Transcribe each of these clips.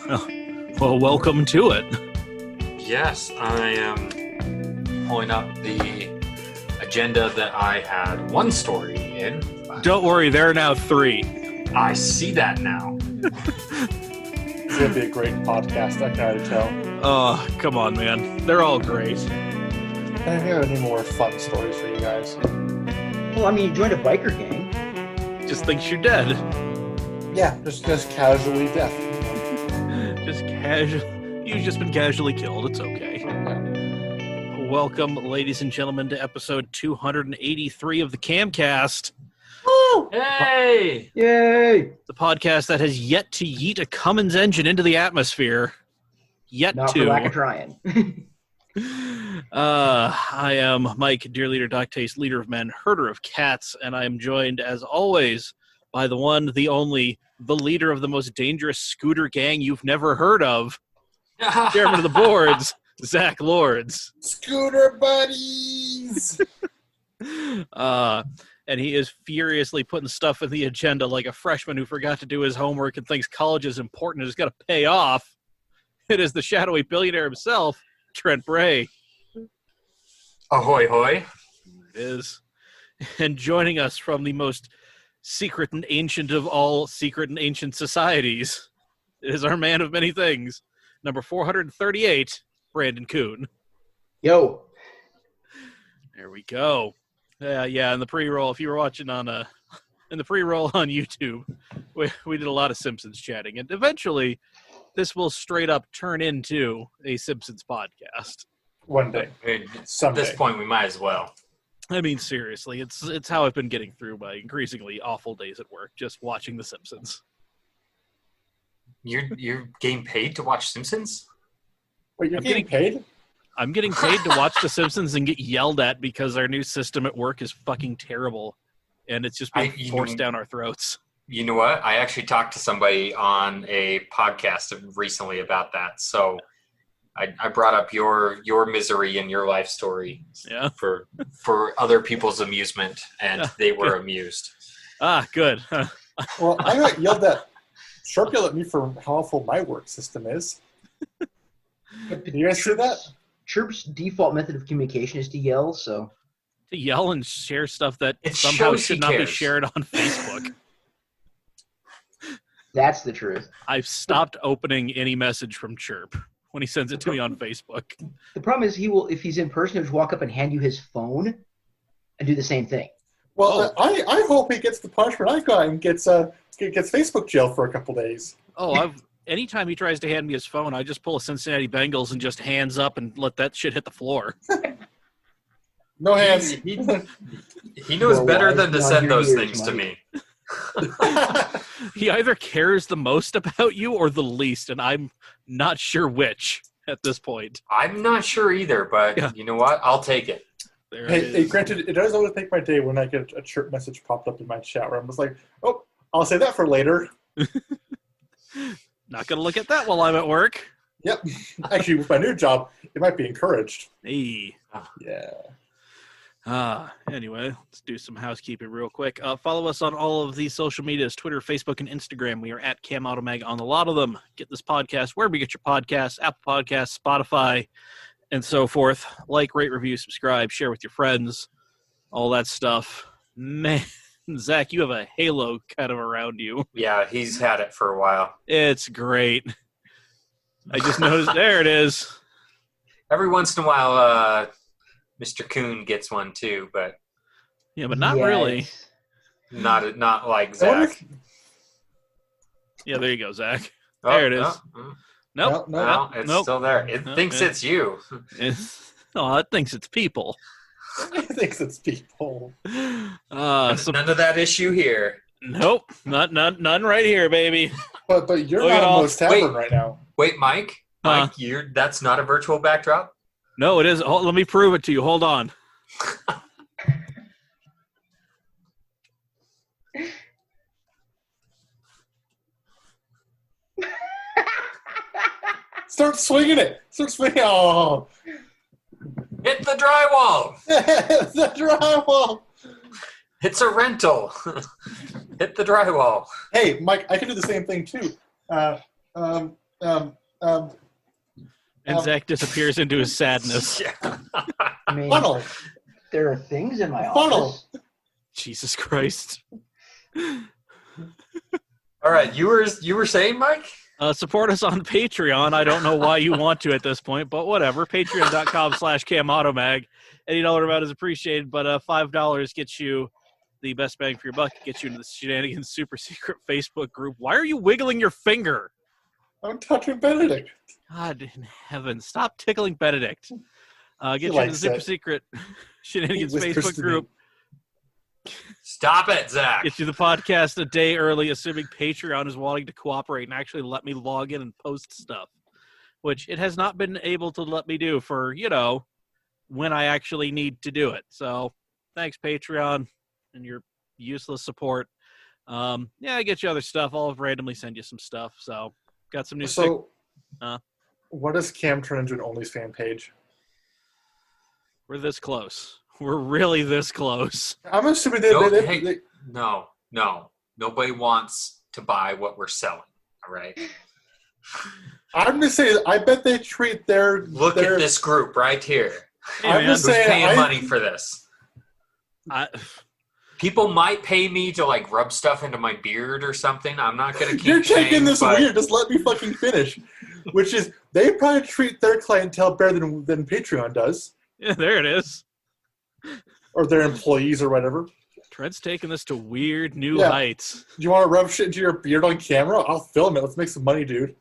Well, welcome to it. Yes, I am pulling up the agenda that I had one story in. Don't worry, there are now 3. I see that now. It's going to be a great podcast, I can already tell. Oh, come on, man. They're all great. I don't have any more fun stories for you guys. Well, I mean, you joined a biker gang. Just thinks you're dead. Yeah, just casually death. Just casual. You've just been casually killed. It's okay. Yeah. Welcome, ladies and gentlemen, to episode 283 of the CAMcast. Woo! Hey! Yay! The podcast that has yet to yeet a Cummins engine into the atmosphere. Not for lack of trying. I am Mike, dear leader, Doc Taste, leader of men, herder of cats, and I am joined, as always, by the one, the only, the leader of the most dangerous scooter gang you've never heard of, chairman of the boards, ZACK Lords. Scooter buddies! And he is furiously putting stuff in the agenda like a freshman who forgot to do his homework and thinks college is important and has got to pay off. It is the shadowy billionaire himself, Trent Bray. Ahoy, hoy. It is. And joining us from the most secret and ancient of all secret and ancient societies, it is our man of many things, number 438, Brandon Kuhn. Yo. There we go. Yeah, in the pre-roll, if you were watching in the pre-roll on YouTube, we did a lot of Simpsons chatting, and eventually this will straight up turn into a Simpsons podcast. One day. I mean, Someday. At this point, we might as well. I mean, seriously, it's how I've been getting through my increasingly awful days at work, just watching The Simpsons. You're getting paid to watch Simpsons? Wait, you're I'm getting paid? I'm getting paid to watch The Simpsons and get yelled at because our new system at work is fucking terrible, and it's just being forced down our throats. You know what? I actually talked to somebody on a podcast recently about that, so I brought up your misery and your life story for other people's amusement, and they were amused. Ah, good. Well, I got yelled at. Sharp yelled at me for how awful my work system is. Did you guys see that? Chirp's default method of communication is to yell, so... To yell and share stuff that It somehow shows should he not be cares. shared on Facebook. That's the truth. I've stopped opening any message from Chirp when he sends it to me on Facebook. The problem is he will, if he's in person, he'll just walk up and hand you his phone and do the same thing. Well, I hope he gets the punishment I got and gets Facebook jail for a couple days. Oh, anytime he tries to hand me his phone, I just pull a Cincinnati Bengals and just hands up and let that shit hit the floor. No hands. He knows Well, better wise than to beyond send your those years, things to Mike. me. He either cares the most about you or the least, and I'm not sure which at this point. I'm not sure either, but You know what? I'll take it. There Hey, it is. granted, it does always make my day when I get a chirp message popped up in my chat where I'm just like, oh, I'll say that for later. Not going to look at that while I'm at work. Yep. Actually, with my new job, it might be encouraged. Hey. Yeah. Anyway, let's do some housekeeping real quick. Follow us on all of these social medias, Twitter, Facebook, and Instagram. We are at CamAutomag on a lot of them. Get this podcast wherever you get your podcasts, Apple Podcasts, Spotify, and so forth. Like, rate, review, subscribe, share with your friends, all that stuff. Man, Zach, you have a halo kind of around you. Yeah, he's had it for a while. It's great. I just noticed, there it is. Every once in a while, Mr. Kuhn gets one too, but Yeah, but not really. not like Zach. Yeah, there you go, Zach. Oh, There it is. no, Nope. no, it's Nope. still there. It No, thinks yeah. it's you. Oh, it thinks it's people. It thinks it's people. None of that issue here. Nope, none right here, baby. But you're Look at not all- in Moe's Tavern Wait. right now. Wait, Mike, that's not a virtual backdrop? No, it is. Let me prove it to you. Hold on. Start swinging it. Start swinging. Oh. Hit the drywall. The drywall. It's a rental. Hit the drywall. Hey, Mike, I can do the same thing too. Zach disappears into his sadness. Yeah. I mean, Funnel. there are things in my Funnel. office. Jesus Christ. All right, you were saying, Mike? Support us on Patreon. I don't know why you want to at this point, but whatever. Patreon.com/CamAutoMag. $80 amount is appreciated, but $5 gets you the best bang for your buck. It gets you into the Shenanigans super secret Facebook group. Why are you wiggling your finger? I'm touching Benedict. God in heaven. Stop tickling Benedict. Get you into the super secret Shenanigans Facebook group. Stop it, Zach. Get you the podcast a day early, assuming Patreon is wanting to cooperate and actually let me log in and post stuff, which it has not been able to let me do for, when I actually need to do it. So thanks, Patreon, and your useless support. I get you other stuff. I'll randomly send you some stuff. So got some new what does Cam turn into an OnlyFans page? We're this close. We're really this close. I'm assuming No. Nobody wants to buy what we're selling. All right. I'm just saying. I bet they treat their look at this group right here. Hey, I'm just saying, paying money for this. People might pay me to rub stuff into my beard or something. I'm not gonna keep. You're taking this but... weird. Just let me fucking finish. Which is, they probably treat their clientele better than Patreon does. Yeah, there it is. Or their employees or whatever. Trent's taking this to weird new heights. Do you want to rub shit into your beard on camera? I'll film it. Let's make some money, dude.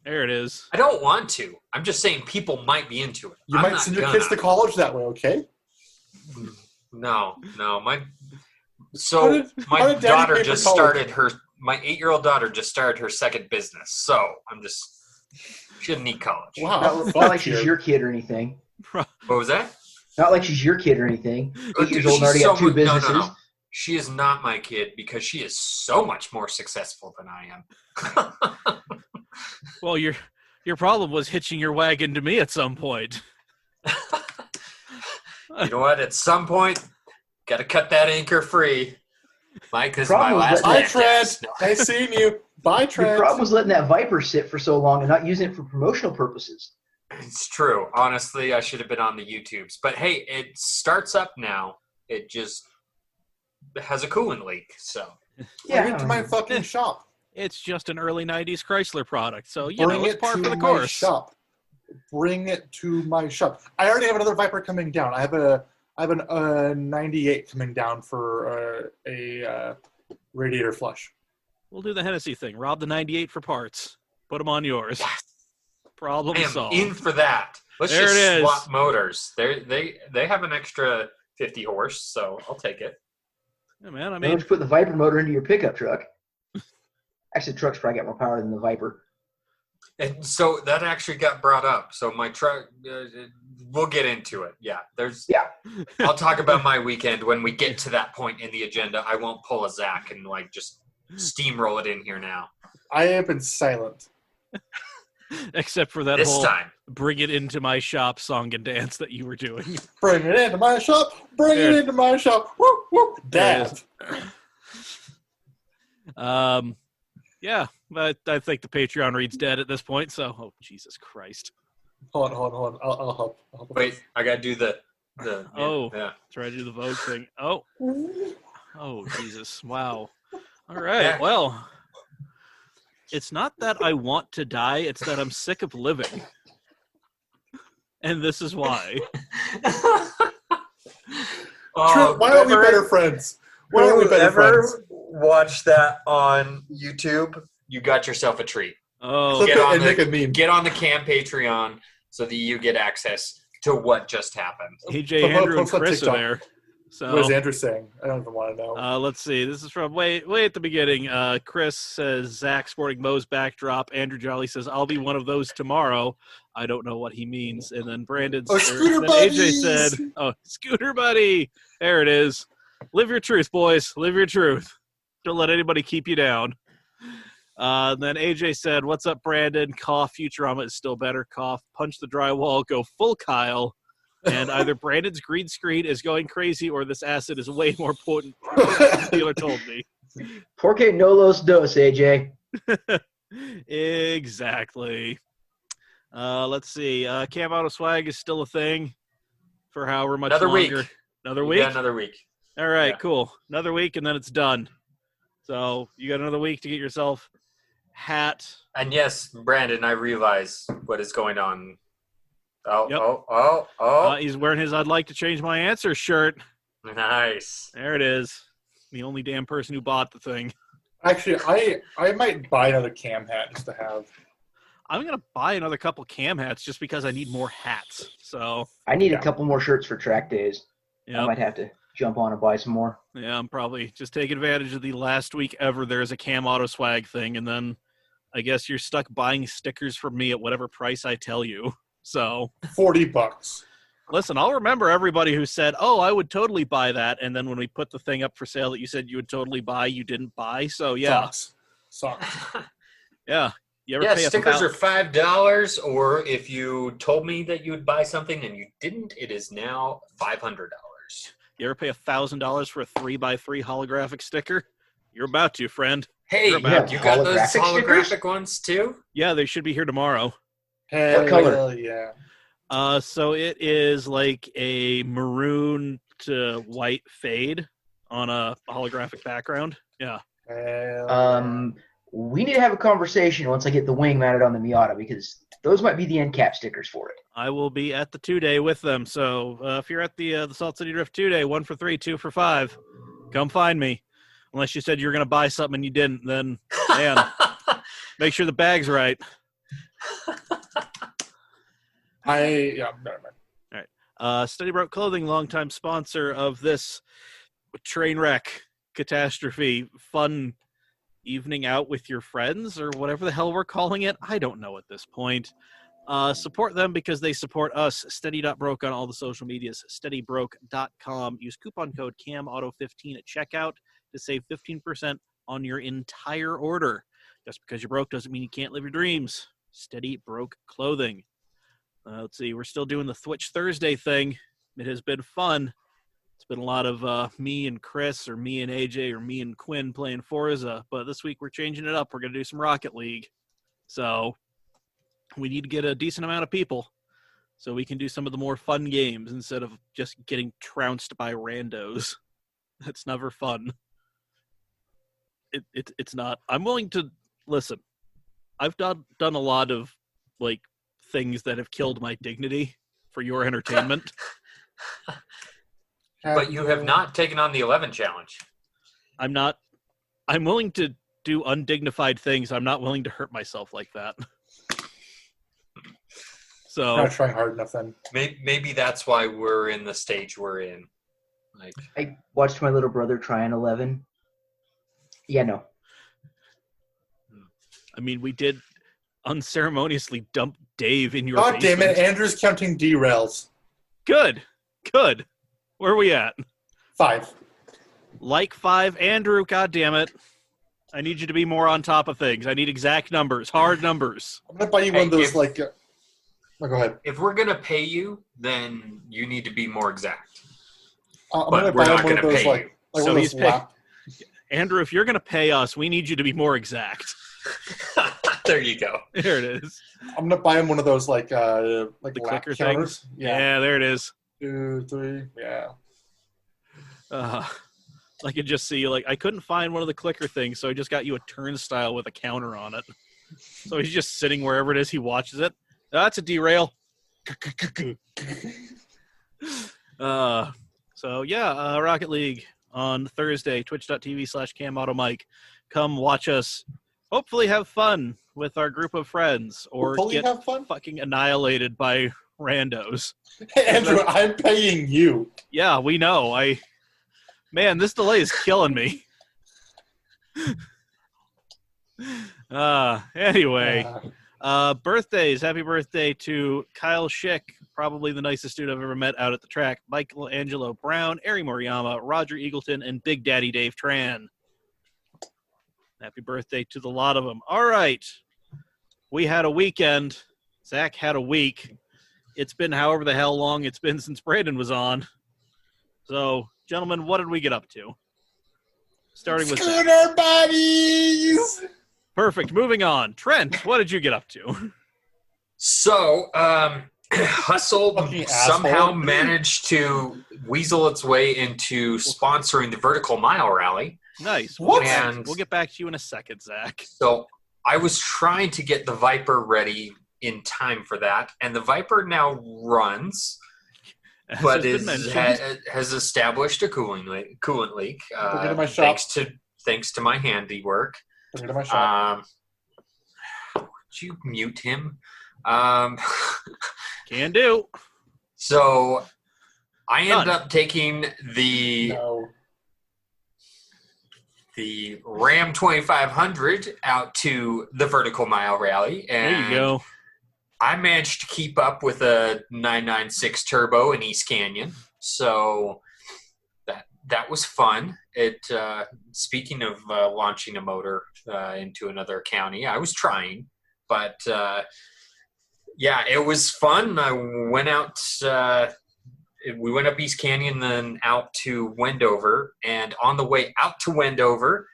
There it is. I don't want to. I'm just saying people might be into it. You might send your kids to college that way, okay? No. My 8-year-old daughter just started her second business. So she doesn't need college. Wow. Not like she's your kid or anything. What was that? Not like she's your kid or anything. 8 years old and already got 2 businesses. No. She is not my kid because she is so much more successful than I am. Well, your problem was hitching your wagon to me at some point. You know what? At some point, got to cut that anchor free. Mike, this is my last Bye, Trent. I seen you. Bye, Trent. The problem was letting that Viper sit for so long and not using it for promotional purposes. It's true. Honestly, I should have been on the YouTubes. But, hey, it starts up now. It just has a coolant leak. So, Bring it to my fucking shop. It's just an early 90s Chrysler product. So, it's par for the my course. Shop. Bring it to my shop. I already have another Viper coming down. I have a 98 coming down for a radiator flush. We'll do the Hennessy thing. Rob the 98 for parts. Put them on yours. Yes. Problem solved. In for that. Let's swap motors. They have an extra 50 horse, so I'll take it. Yeah, man. I Why mean, don't you put the Viper motor into your pickup truck? Actually, the truck's probably got more power than the Viper. And so that actually got brought up. So my truck, we'll get into it. Yeah, I'll talk about my weekend when we get to that point in the agenda. I won't pull a ZACK and just steamroll it in here now. I have been silent. Except for that this time. Bring it into my shop song and dance that you were doing. Bring it into my shop. Bring it into my shop. Whoop, whoop. Dab. Yeah, but I think the Patreon read's dead at this point, so Jesus Christ. Hold on. I'll help. Wait, I gotta do the try to do the Vogue thing. Oh, Jesus. Wow. All right, well, it's not that I want to die, it's that I'm sick of living. And this is why. Trent, why aren't we better friends? Why aren't we better friends? Watch that on YouTube, you got yourself a treat. Oh, get on the Cam Patreon so that you get access to what just happened. AJ, Andrew, and Chris are there. So, what is Andrew saying? I don't even want to know. Let's see. This is from way at the beginning. Chris says, Zach sporting Moe's backdrop. Andrew Jolly says, I'll be one of those tomorrow. I don't know what he means. And then AJ said, Scooter Buddy. There it is. Live your truth, boys. Live your truth. Don't let anybody keep you down. Then AJ said, what's up, Brandon? Cough, Futurama is still better. Cough, punch the drywall, go full Kyle. And either Brandon's green screen is going crazy or this acid is way more potent. The dealer told me. Porque no los dos, AJ. Exactly. Let's see. Cam Auto Swag is still a thing for however much Another longer. Week. Another week? Yeah, another week. All right, cool. Another week, and then it's done. So you got another week to get yourself hat. And yes, Brandon, I realize what is going on. Oh, Yep. oh. He's wearing his I'd like to change my answer shirt. Nice. There it is. The only damn person who bought the thing. Actually, I might buy another Cam hat just to have. I'm going to buy another couple Cam hats just because I need more hats. So I need a couple more shirts for track days. Yep. I might have to jump on and buy some more. Yeah, I'm probably just taking advantage of the last week ever there's a Cam Auto Swag thing, and then I guess you're stuck buying stickers from me at whatever price I tell you. So $40. Listen, I'll remember everybody who said, "Oh, I would totally buy that," and then when we put the thing up for sale that you said you would totally buy, you didn't buy. So yeah, Sucks. Yeah. You ever Yeah, pay stickers are $5, or if you told me that you would buy something and you didn't, it is now $500. You ever pay $1,000 for a 3x3 holographic sticker? You're about to, friend. Hey, you got those holographic stickers? ones too? Yeah, they should be here tomorrow. What color? Yeah. So it is like a maroon to white fade on a holographic background. Yeah. We need to have a conversation once I get the wing mounted on the Miata because those might be the end cap stickers for it. I will be at the 2-day with them. So if you're at the Salt City Drift 2-day, 1 for 3, 2 for 5, come find me. Unless you said you were going to buy something and you didn't, then man, make sure the bag's right. Never mind. All right. Steady Broke Clothing, longtime sponsor of this train wreck catastrophe fun evening out with your friends or whatever the hell we're calling it. I don't know at this point. Support them because they support us. Steady.broke on all the social medias. Steadybroke.com. Use coupon code CAMAUTO15 at checkout to save 15% on your entire order. Just because you're broke doesn't mean you can't live your dreams. Steady Broke Clothing. Let's see. We're still doing the Twitch Thursday thing. It has been fun. It's been a lot of me and Chris or me and AJ or me and Quinn playing Forza. But this week we're changing it up. We're going to do some Rocket League. So we need to get a decent amount of people so we can do some of the more fun games instead of just getting trounced by randos. That's never fun. It's not. I'm willing to listen. I've done a lot of like things that have killed my dignity for your entertainment. But you have not taken on the 11 challenge. I'm not. I'm willing to do undignified things. I'm not willing to hurt myself like that. So I'm not trying hard enough then. Maybe that's why we're in the stage we're in. Like I watched my little brother try an 11. Yeah, no. I mean, we did unceremoniously dump Dave in your God basement. damn it, Andrew's counting derails. Good. Where are we at? 5. Like 5. Andrew, God damn it. I need you to be more on top of things. I need exact numbers, hard numbers. I'm going to buy you one of those, go ahead. If we're going to pay you, then you need to be more exact. I'm But going to we're buy not one of gonna those, pay you. one So of he's those paying. Andrew, if you're going to pay us, we need you to be more exact. There you go. There it is. I'm going to buy him one of those, the The lap clicker counters. things. Yeah, there it is. 2, 3, yeah. I could just see, I couldn't find one of the clicker things, so I just got you a turnstile with a counter on it. So he's just sitting wherever it is he watches it. That's a derail. Rocket League on Thursday, twitch.tv/CamAutoMike. Come watch us. Hopefully have fun with our group of friends or Hopefully get have fun? fucking annihilated by randos. Hey, Andrew, I'm paying you. Yeah, we know. Man, this delay is killing me. Anyway, birthdays. Happy birthday to Kyle Schick, probably the nicest dude I've ever met out at the track. Michelangelo Brown, Ari Moriyama, Roger Eagleton, and Big Daddy Dave Tran. Happy birthday to the lot of them. All right. We had a weekend. Zach had a week. It's been however the hell long it's been since Brandon was on. So, gentlemen, what did we get up to? Starting with Scooter buddies! Perfect. Moving on. Trent, what did you get up to? So, Hustle somehow asshole. managed to weasel its way into sponsoring the Vertical Mile Rally. Nice. What? We'll get back to you in a second, Zach. So I was trying to get the Viper ready in time for that, and the Viper now runs, but has established a coolant leak. Thanks to my handiwork. Bring it to my shop. Would you mute him? Can do. So I ended up taking the Ram 2500 out to the Vertical Mile Rally, and there you go. I managed to keep up with a 996 turbo in East Canyon, so that was fun. Speaking of launching a motor into another county, I was trying, but yeah, it was fun. I went out. We went up East Canyon, then out to Wendover, and on the way out to Wendover,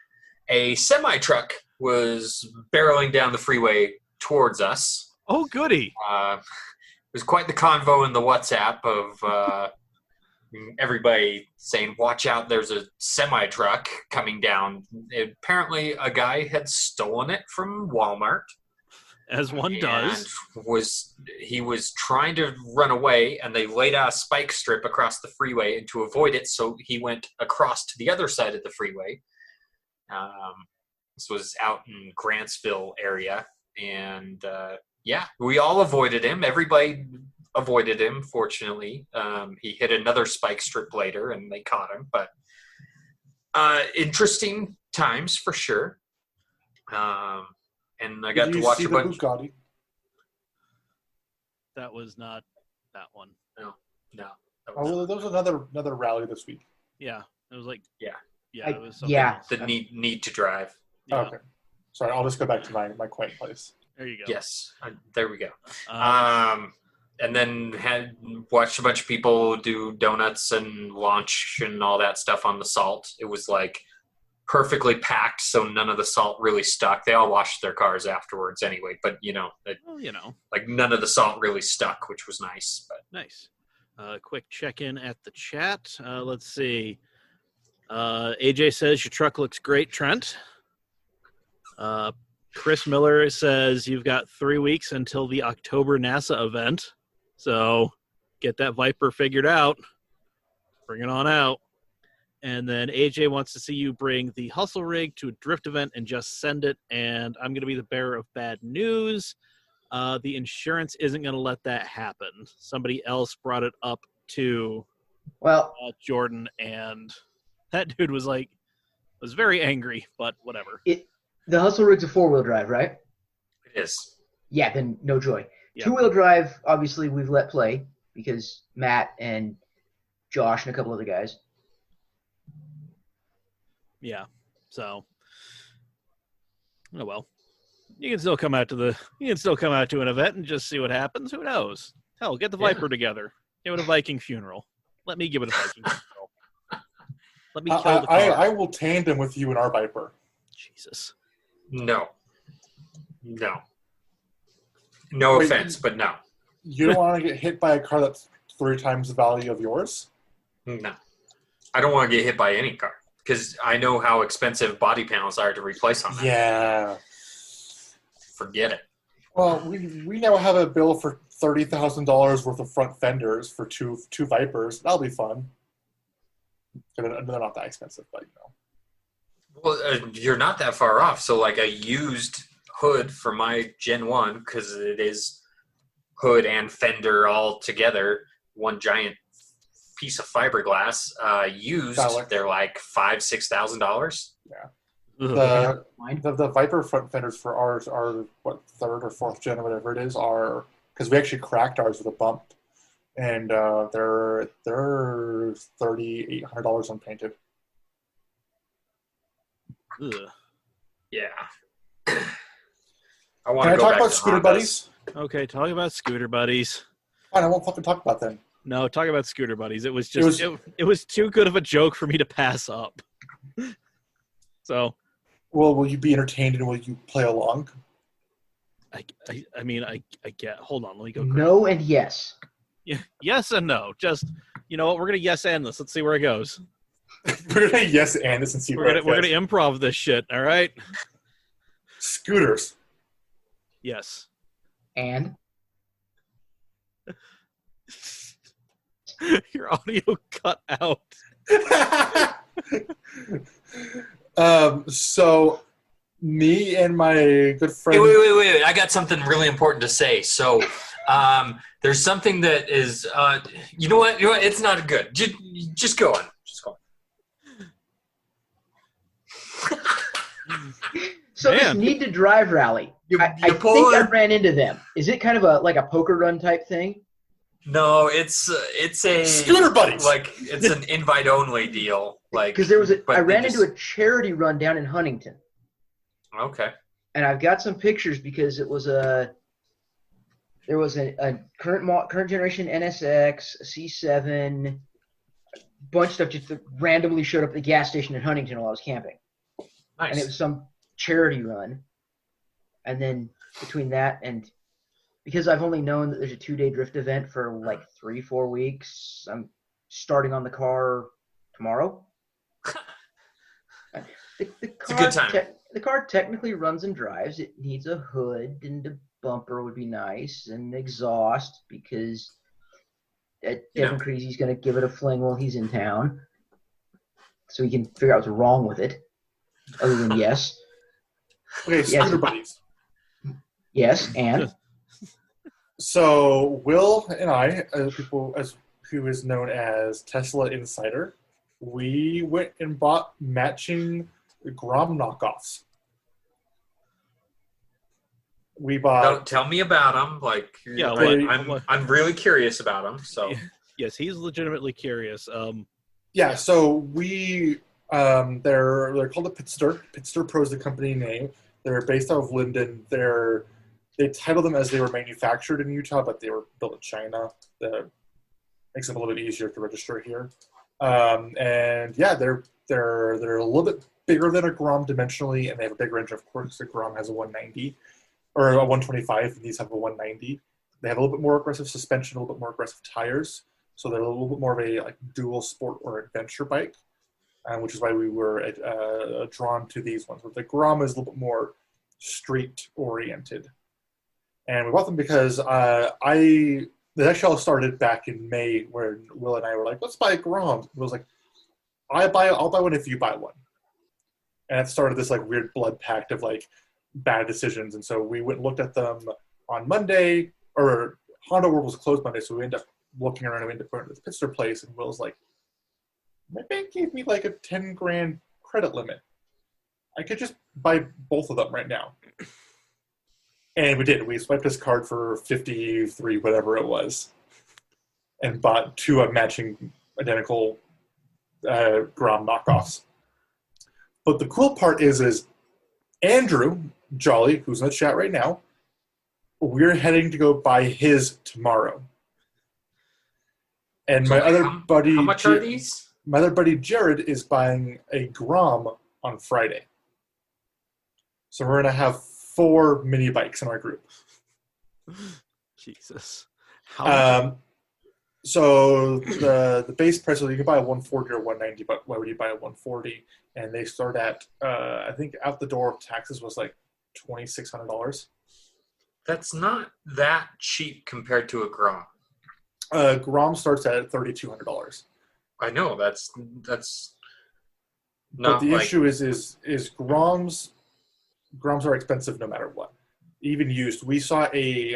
a semi-truck was barreling down the freeway towards us. Oh, goody. It was quite the convo in the WhatsApp of everybody saying, watch out, there's a semi-truck coming down. Apparently, a guy had stolen it from Walmart. As one does. He was trying to run away, and they laid out a spike strip across the freeway, and to avoid it, so he went across to the other side of the freeway. This was out in Grantsville area, and yeah, we all avoided him. Everybody avoided him, fortunately. He hit another spike strip later, and they caught him. But interesting times for sure. And I got to watch a bunch. Bugatti? That was not that one. No. Well, there was another rally this week. Yeah, it was like it was something else. The need to drive. Yeah. Okay, sorry. I'll just go back to my quiet place. There you go. Yes, there we go. And then watched a bunch of people do donuts and launch and all that stuff on the salt. It was like perfectly packed, so none of the salt really stuck. They all washed their cars afterwards anyway, but like none of the salt really stuck, which was nice. But nice. Quick check-in at the chat. Let's see. AJ says your truck looks great, Trent. Chris Miller says you've got 3 weeks until the October NASA event, so get that Viper figured out. Bring it on out. And then AJ wants to see you bring the Hustle rig to a drift event and just send it. And I'm going to be the bearer of bad news. The insurance isn't going to let that happen. Somebody else brought it up to Jordan, and that dude was very angry, but whatever. The Hustle rig's a 4-wheel drive, right? it is. Yeah, then no joy. Yep. 2-wheel drive, obviously, we've let play because Matt and Josh and a couple other guys. Yeah. So, oh well. You can still come out to an event and just see what happens. Who knows? Hell, get the Viper together. Give it a Viking funeral. Let me give it a Viking funeral. Let me kill the car. I will tandem with you in our Viper. Jesus. No. No offense, but no. You don't want to get hit by a car that's 3 times the value of yours? No. I don't want to get hit by any car because I know how expensive body panels are to replace on that. Yeah. Forget it. Well, we now have a bill for $30,000 worth of front fenders for two Vipers. That'll be fun. They're not that expensive, but you know. Well, you're not that far off. So, like a used hood for my Gen 1, because it is hood and fender all together, one giant piece of fiberglass. Used, they're like $5,000-$6,000. Yeah. The Viper front fenders for ours are what, 3rd or 4th gen, whatever it is, are because we actually cracked ours with a bump, and they're $3,800 unpainted. Ugh. Yeah. Can I talk about scooter buddies? Okay, talk about scooter buddies. Fine, I won't fucking talk about them. No, talk about scooter buddies. It was just it was too good of a joke for me to pass up. So, Well, will you be entertained and will you play along? I mean, I get. Hold on, let me go. No and yes. Yeah, yes and no. Just, you know what? We're gonna yes and this. Let's see where it goes. We're gonna yes and this and see where it goes. We're gonna improv this shit. All right. Scooters. Yes. And your audio cut out. So me and my good friend. Wait! I got something really important to say. So, there's something that is. You know what? It's not good. Just go on. So this need to drive rally. I think I ran into them. Is it kind of like a poker run type thing? No, it's a Scooter buddies. Like it's an invite only deal. Like because I ran into a charity run down in Huntington. Okay. And I've got some pictures because there was a current generation NSX, C7, bunch of stuff just randomly showed up at the gas station in Huntington while I was camping. Nice. And it was some charity run. And then between that and because I've only known that there's a 2-day drift event for like 3-4 weeks, I'm starting on the car tomorrow. It's a good time. The car technically runs and drives. It needs a hood and a bumper would be nice and exhaust because Devin Creasy's going to give it a fling while he's in town so he can figure out what's wrong with it other than yes. Okay, scooter buddies. Yes, and? So Will and I, who is known as Tesla Insider, we went and bought matching Grom knockoffs. We bought. Don't tell me about them. Like, yeah, I'm really curious about them. So, yes, he's legitimately curious. Yeah, so we they're called a Pitster. Pitster Pro is the company name. They're based out of Linden. They titled them as they were manufactured in Utah, but they were built in China. That makes them a little bit easier to register here. And yeah, they're a little bit bigger than a Grom dimensionally, and they have a bigger engine. Of course, the Grom has a 190 or a 125, and these have a 190. They have a little bit more aggressive suspension, a little bit more aggressive tires, so they're a little bit more of a dual sport or adventure bike, which is why we were drawn to these ones. But the Grom is a little bit more street oriented, and we bought them because the actually all started back in May, where Will and I were like, "Let's buy a Grom." It was like, I'll buy one if you buy one. And it started this like weird blood pact of like bad decisions. And so we went and looked at them on Monday, or Honda World was closed Monday, so we ended up looking around and we ended up going to the Pitster place, and Will's like, my bank gave me like a $10,000 credit limit. I could just buy both of them right now. And we did. We swiped his card for 53, whatever it was, and bought two matching identical Grom knockoffs. But the cool part is Andrew Jolly, who's in the chat right now, we're heading to go buy his tomorrow. And my other buddy, how much are these? My other buddy Jared is buying a Grom on Friday. So we're gonna have 4 mini bikes in our group. Jesus. So the base price, you can buy a 140 or 190, but why would you buy a 140? And they start at I think out the door taxes was like $2,600. That's not that cheap compared to a Grom. Grom starts at $3,200. I know that's But not. the issue is Groms are expensive no matter what, even used. We saw a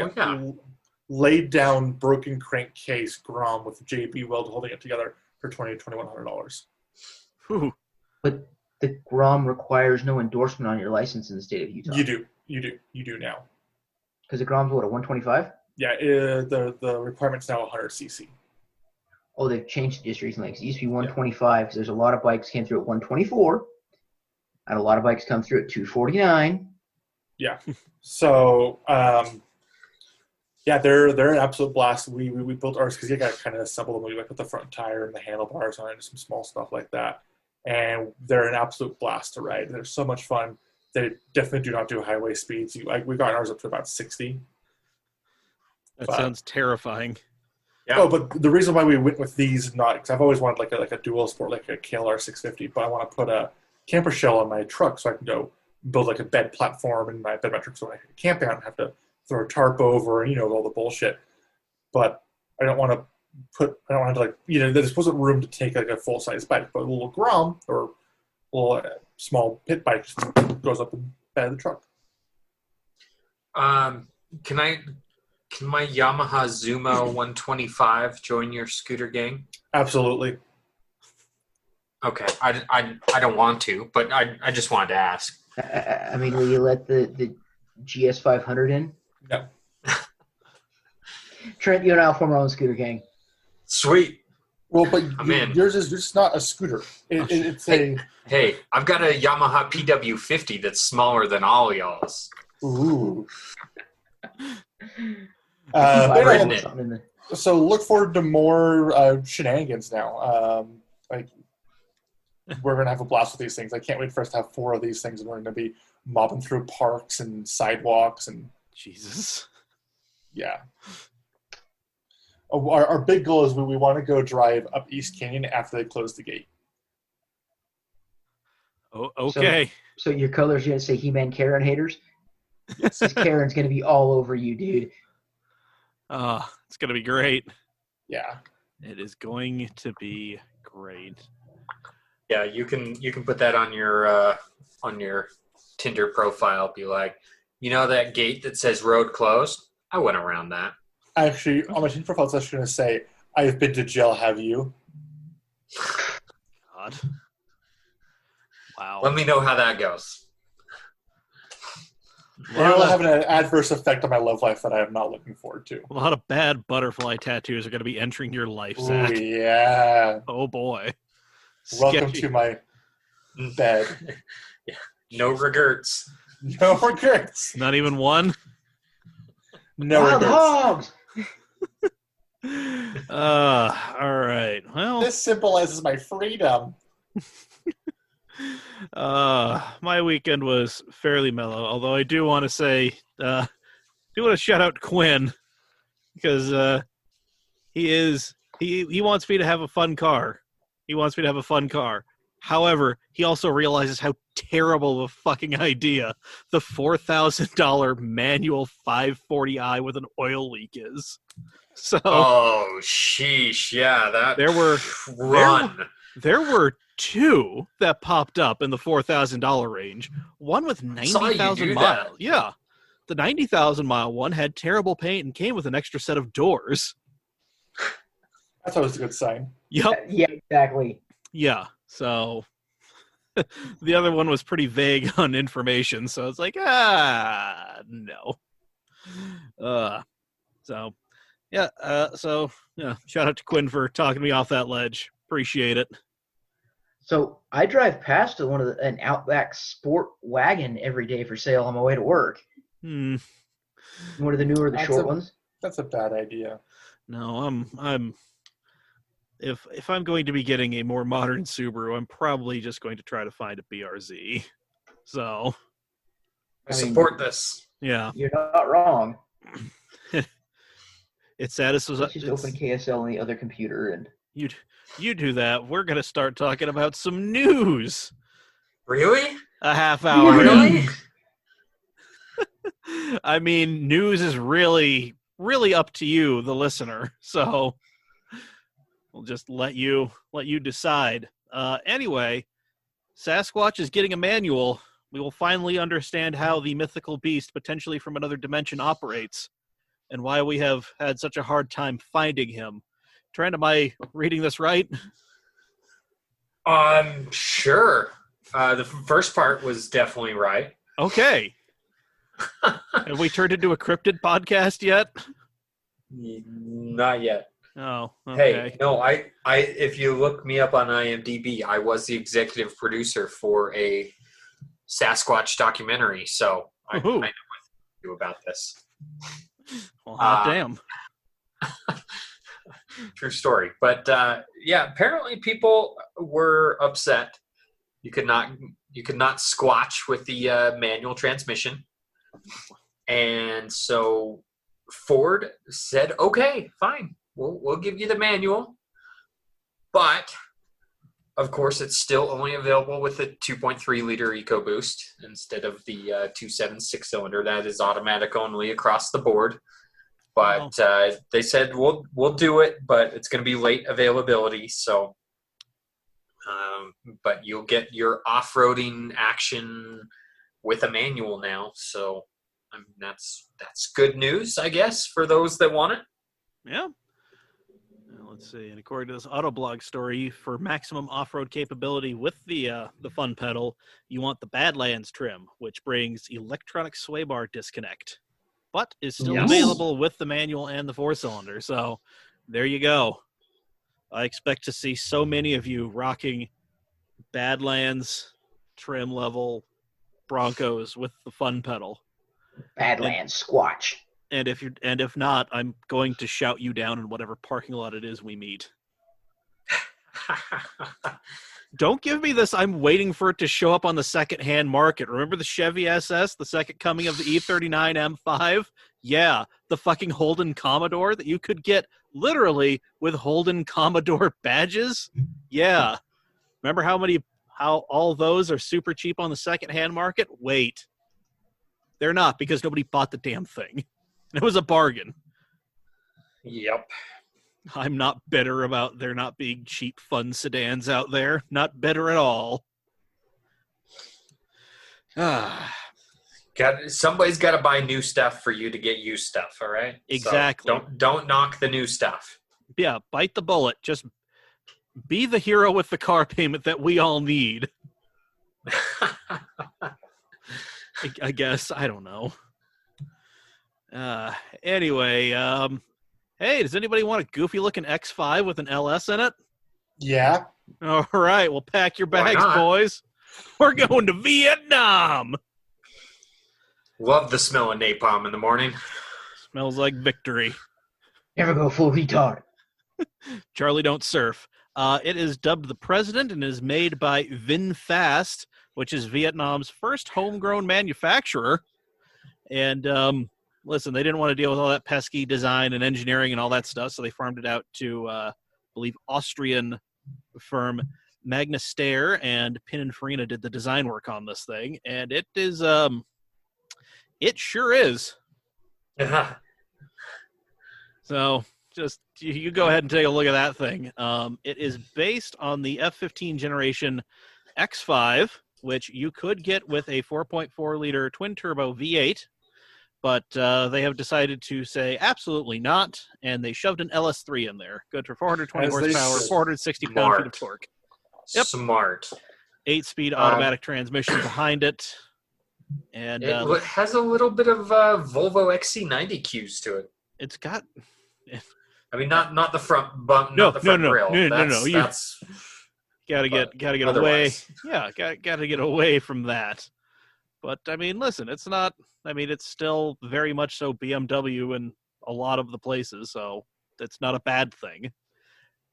laid down broken crankcase Grom with JB Weld holding it together for $2,100. But the Grom requires no endorsement on your license in the state of Utah. You do now. Because the Grom's what, a 125? Yeah, the requirement's now 100 cc. Oh, they've changed it just recently. Because it used to be 125 because there's a lot of bikes came through at 124, and a lot of bikes come through at 249. Yeah. So, yeah, they're an absolute blast. We built ours because you got to kind of assemble them. We put the front tire and the handlebars on it and some small stuff like that. And they're an absolute blast to ride. They're so much fun. They definitely do not do highway speeds. We got ours up to about 60. That sounds terrifying. Yeah. Oh, but the reason why we went with these, not because I've always wanted like a dual sport, like a KLR 650, but I want to put a camper shell on my truck so I can go build like a bed platform in my bed truck so I can camp out and have to throw a tarp over and all the bullshit. But I don't want to there wasn't room to take like a full size bike, but a little Grom or a little small pit bike just goes up the bed of the truck. Can my Yamaha Zuma 125 join your scooter gang? Absolutely. Okay, I don't want to, but I just wanted to ask. I mean, will you let the GS 500 in? No. Trent, you and I'll form our own scooter gang. Sweet. Well, but yours is just not a scooter. Hey, I've got a Yamaha PW50 that's smaller than all y'all's. Ooh. So look forward to more shenanigans now. We're going to have a blast with these things. I can't wait for us to have 4 of these things, and we're going to be mobbing through parks and sidewalks and Jesus. Yeah. Our big goal is we want to go drive up East Canyon after they close the gate. Oh, okay. So your colors, you're going to say He-Man Karen haters? Yes. Karen's going to be all over you, dude. It's going to be great. Yeah. It is going to be great. Yeah, you can put that on your Tinder profile. Be like, that gate that says road closed? I went around that. Actually, on my Tinder profile, it's actually going to say, I've been to jail, have you? God. Wow. Let me know how that goes. It will have an adverse effect on my love life that I am not looking forward to. A lot of bad butterfly tattoos are going to be entering your life, Zach. Oh, yeah. Oh, boy. Welcome to my bed. Yeah. No regrets. No regrets. Not even one? No Wild regrets. Hogs! All right. Well, this symbolizes my freedom. My weekend was fairly mellow, although I do want to say, do want to shout out Quinn because he wants me to have a fun car. He wants me to have a fun car. However, he also realizes how terrible of a fucking idea the $4,000 manual 540i with an oil leak is. So, oh, sheesh. Yeah, there were 2 that popped up in the $4,000 range. One with 90,000 miles. Yeah. The 90,000 mile one had terrible paint and came with an extra set of doors. That's always a good sign. Yep. Yeah, exactly. Yeah. So the other one was pretty vague on information, so it's like, no. So shout out to Quinn for talking me off that ledge. Appreciate it. So I drive past an Outback Sport wagon every day for sale on my way to work. One of the newer, short ones. That's a bad idea. No, if I'm going to be getting a more modern Subaru, I'm probably just going to try to find a BRZ. So I support this. Yeah. You're not wrong. It's sad. Just open KSL on the other computer and you do that. We're going to start talking about some news. Really? A half hour. Really? I mean, news is really, really up to you, the listener. So we'll just let you decide. Anyway, Sasquatch is getting a manual. We will finally understand how the mythical beast, potentially from another dimension, operates, and why we have had such a hard time finding him. Trent, am I reading this right? Sure. The first part was definitely right. Okay. Have we turned into a cryptid podcast yet? Not yet. Oh, okay. Hey, no, I if you look me up on IMDb, I was the executive producer for a Sasquatch documentary, so I know what to do about this. Well, hot damn. True story. But, apparently people were upset. You could not squatch with the manual transmission. And so Ford said, okay, fine, we'll give you the manual. But, of course, it's still only available with the 2.3-liter EcoBoost instead of the 2.7 six-cylinder. That is automatic only across the board. But they said, we'll do it, but it's going to be late availability. So, but you'll get your off-roading action with a manual now. So, I mean, that's good news, I guess, for those that want it. Yeah. Let's see. And according to this Autoblog story, for maximum off-road capability with the Fun Pedal, you want the Badlands trim, which brings electronic sway bar disconnect, but is still available with the manual and the 4-cylinder. So there you go. I expect to see so many of you rocking Badlands trim level Broncos with the Fun Pedal. Badlands Squatch. And if not, I'm going to shout you down in whatever parking lot it is we meet. Don't give me this. I'm waiting for it to show up on the secondhand market. Remember the Chevy SS, the second coming of the E39 M5? Yeah, the fucking Holden Commodore that you could get literally with Holden Commodore badges. Yeah. Remember how all those are super cheap on the secondhand market? Wait. They're not, because nobody bought the damn thing. It was a bargain. Yep. I'm not bitter about there not being cheap, fun sedans out there. Not bitter at all. Somebody's got to buy new stuff for you to get used stuff, all right? Exactly. So don't knock the new stuff. Yeah, bite the bullet. Just be the hero with the car payment that we all need. I guess. I don't know. Anyway, hey, does anybody want a goofy-looking X5 with an LS in it? Yeah. All right, well, pack your bags, boys. We're going to Vietnam. Love the smell of napalm in the morning. Smells like victory. Never go full retard. Charlie don't surf. It is dubbed the President and is made by VinFast, which is Vietnam's first homegrown manufacturer. And listen, they didn't want to deal with all that pesky design and engineering and all that stuff, so they farmed it out to, I believe, Austrian firm Magna Steyr, and Pininfarina did the design work on this thing, and it is, it sure is. So just, you go ahead and take a look at that thing. It is based on the F-15 generation X5, which you could get with a 4.4-liter twin-turbo V8, but they have decided to say absolutely not, and they shoved an LS3 in there. Good for 420 horsepower, 460 pound-feet of torque. Yep. Smart. 8-speed automatic transmission behind it. And it has a little bit of Volvo XC90 cues to it. It's got... I mean, not the front bump, not the front grill. No. That's gotta get away. Yeah, gotta get away from that. But I mean, listen, it's not. I mean, it's still very much so BMW in a lot of the places, so that's not a bad thing.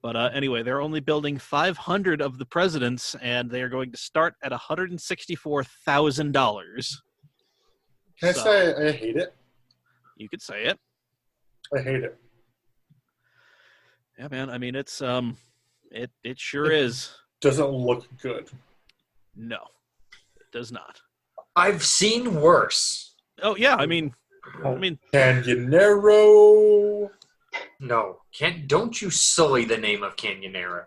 But anyway, they're only building 500 of the Presidents, and they are going to start at $164,000. Can I say I hate it? You could say it. I hate it. Yeah, man. I mean, it's it sure is. Doesn't look good. No, it does not. I've seen worse. Oh yeah, I mean, Canyonero. No, don't you sully the name of Canyonera.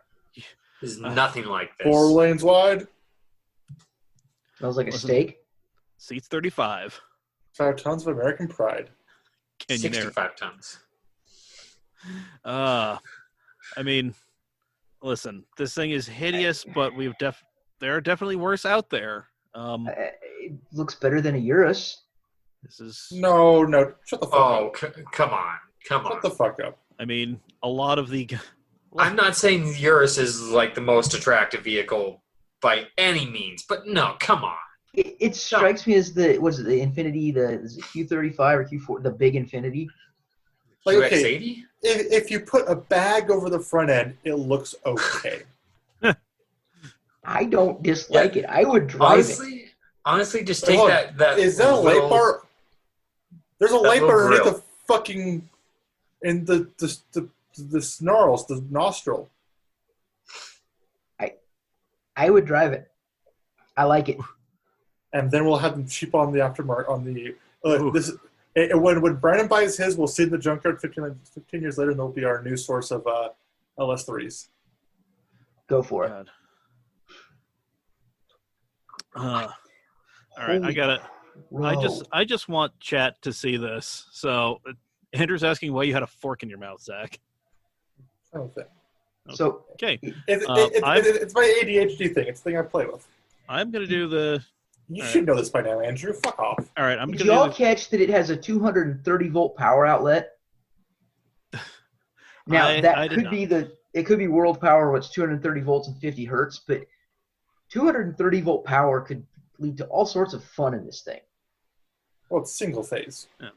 There's nothing like this. 4 lanes wide. Smells like a steak. Seats 35. 5 tons of American pride. Canyonera. 65 tons. I mean, listen, this thing is hideous, but there are definitely worse out there. It looks better than a Urus. This is no. Shut the fuck up. Oh, come on. Shut the fuck up. I mean, a lot of the. I'm not saying the Urus is like the most attractive vehicle by any means, but no, come on. It strikes me as the Infinity, is it Q35 or Q4, the big Infinity. Like, QX80? Okay, if you put a bag over the front end, it looks okay. I don't dislike it. I would drive it. Honestly, just take that. Is that a light bar? There's a light bar underneath the fucking in the snarls, the nostril. I would drive it. I like it. And then we'll have them cheap on the aftermarket on the when Brandon buys his, we'll see it in the junkyard 15 years later, and they'll be our new source of LS3s. Go for it. All right, I got it. I just want chat to see this. So Andrew's asking why you had a fork in your mouth, Zach. Oh, okay. So okay, it's my ADHD thing. It's the thing I play with. I'm gonna do the. You should know this by now, Andrew. Fuck off. All right, Did y'all catch that it has a 230 volt power outlet? Now it could be world power, what's 230 volts and 50 hertz, but 230 volt power could lead to all sorts of fun in this thing. Well, it's single phase. Yeah.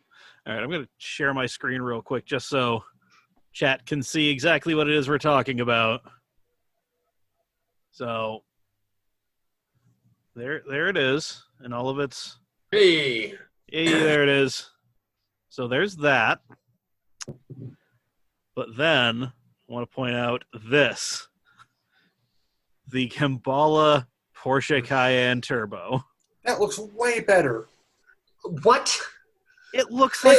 All right, I'm gonna share my screen real quick just so chat can see exactly what it is we're talking about. So there it is, and all of its hey, there it is. So there's that. But then I want to point out this. The Gambala Porsche Cayenne Turbo. That looks way better. What? It looks like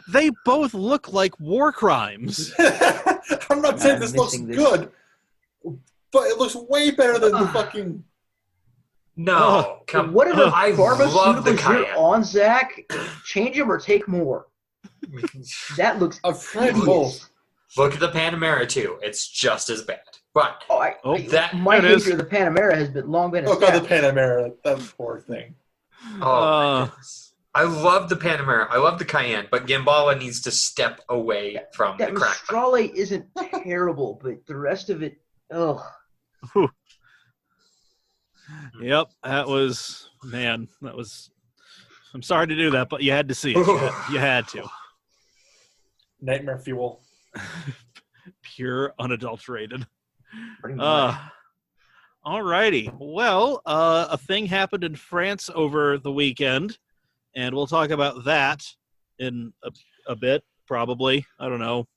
they both look like war crimes. I'm not saying this looks good, but it looks way better than the fucking... No. Whatever pharmaceuticals you're on, Zach, change them or take more. That looks hideous. Look at the Panamera, too. It's just as bad. But my hatred of the Panamera has long been established. Look at the Panamera. That's a poor thing. Oh, my goodness. I love the Panamera. I love the Cayenne, but Gambala needs to step away from the crack. That Mistral isn't terrible, but the rest of it, ugh. Yep, that was. I'm sorry to do that, but you had to see it. You had to. Nightmare fuel. Pure, unadulterated. All righty. Well, a thing happened in France over the weekend, and we'll talk about that in a bit, probably. I don't know.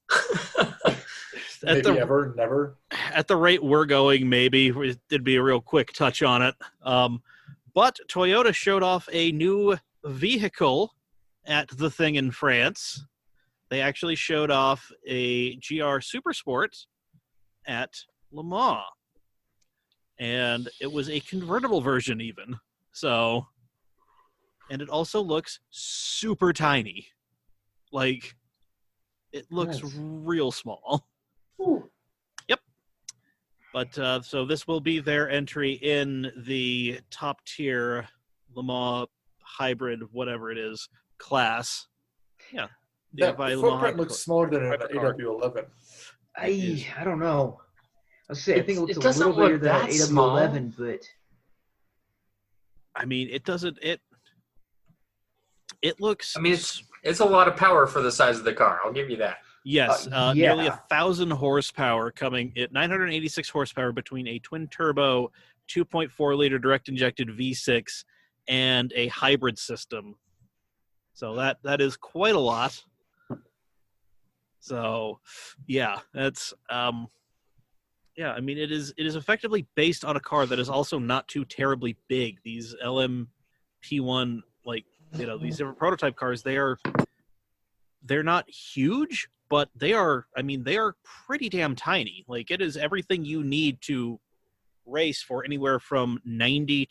Never. At the rate we're going, maybe. It'd be a real quick touch on it. But Toyota showed off a new vehicle at the thing in France. They actually showed off a GR Supersport at Le Mans. And it was a convertible version even. So, and it also looks super tiny. Like, it looks real small. Ooh. Yep. But, so this will be their entry in the top tier Le Mans hybrid, whatever it is, class. Yeah. That footprint looks smaller than an AW11. I don't know. I think it looks a little bigger than an AW11, but I mean, it doesn't. It looks. I mean, it's a lot of power for the size of the car. I'll give you that. Yes, nearly 1,000 horsepower, coming at 986 horsepower between a twin turbo, 2.4 liter direct injected V6, and a hybrid system. So that is quite a lot. So, yeah, that's yeah. I mean, it is effectively based on a car that is also not too terribly big. These LMP1, these different prototype cars, they're not huge, but they are. I mean, they are pretty damn tiny. Like, it is everything you need to race for anywhere from 90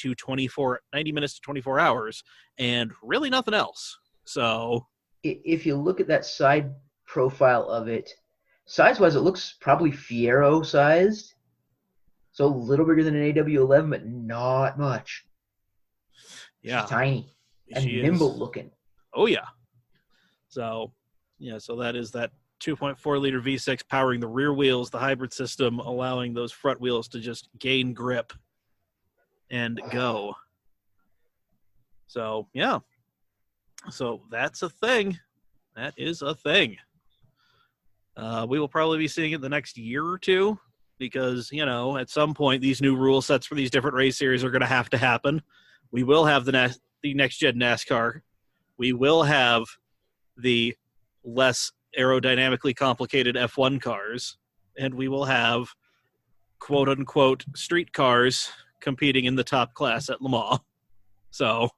minutes to 24 hours, and really nothing else. So, if you look at that side profile of it, size-wise, it looks probably Fiero-sized. So a little bigger than an AW11, but not much. Yeah. She's tiny and nimble-looking. Oh, yeah. So, yeah, so that is that 2.4-liter V6 powering the rear wheels, the hybrid system, allowing those front wheels to just gain grip and go. So, yeah. So that's a thing. That is a thing. We will probably be seeing it the next year or two. because, at some point these new rule sets for these different race series are going to have to happen. We will have the next-gen NASCAR. We will have the less aerodynamically complicated F1 cars, and we will have quote-unquote street cars competing in the top class at Le Mans. So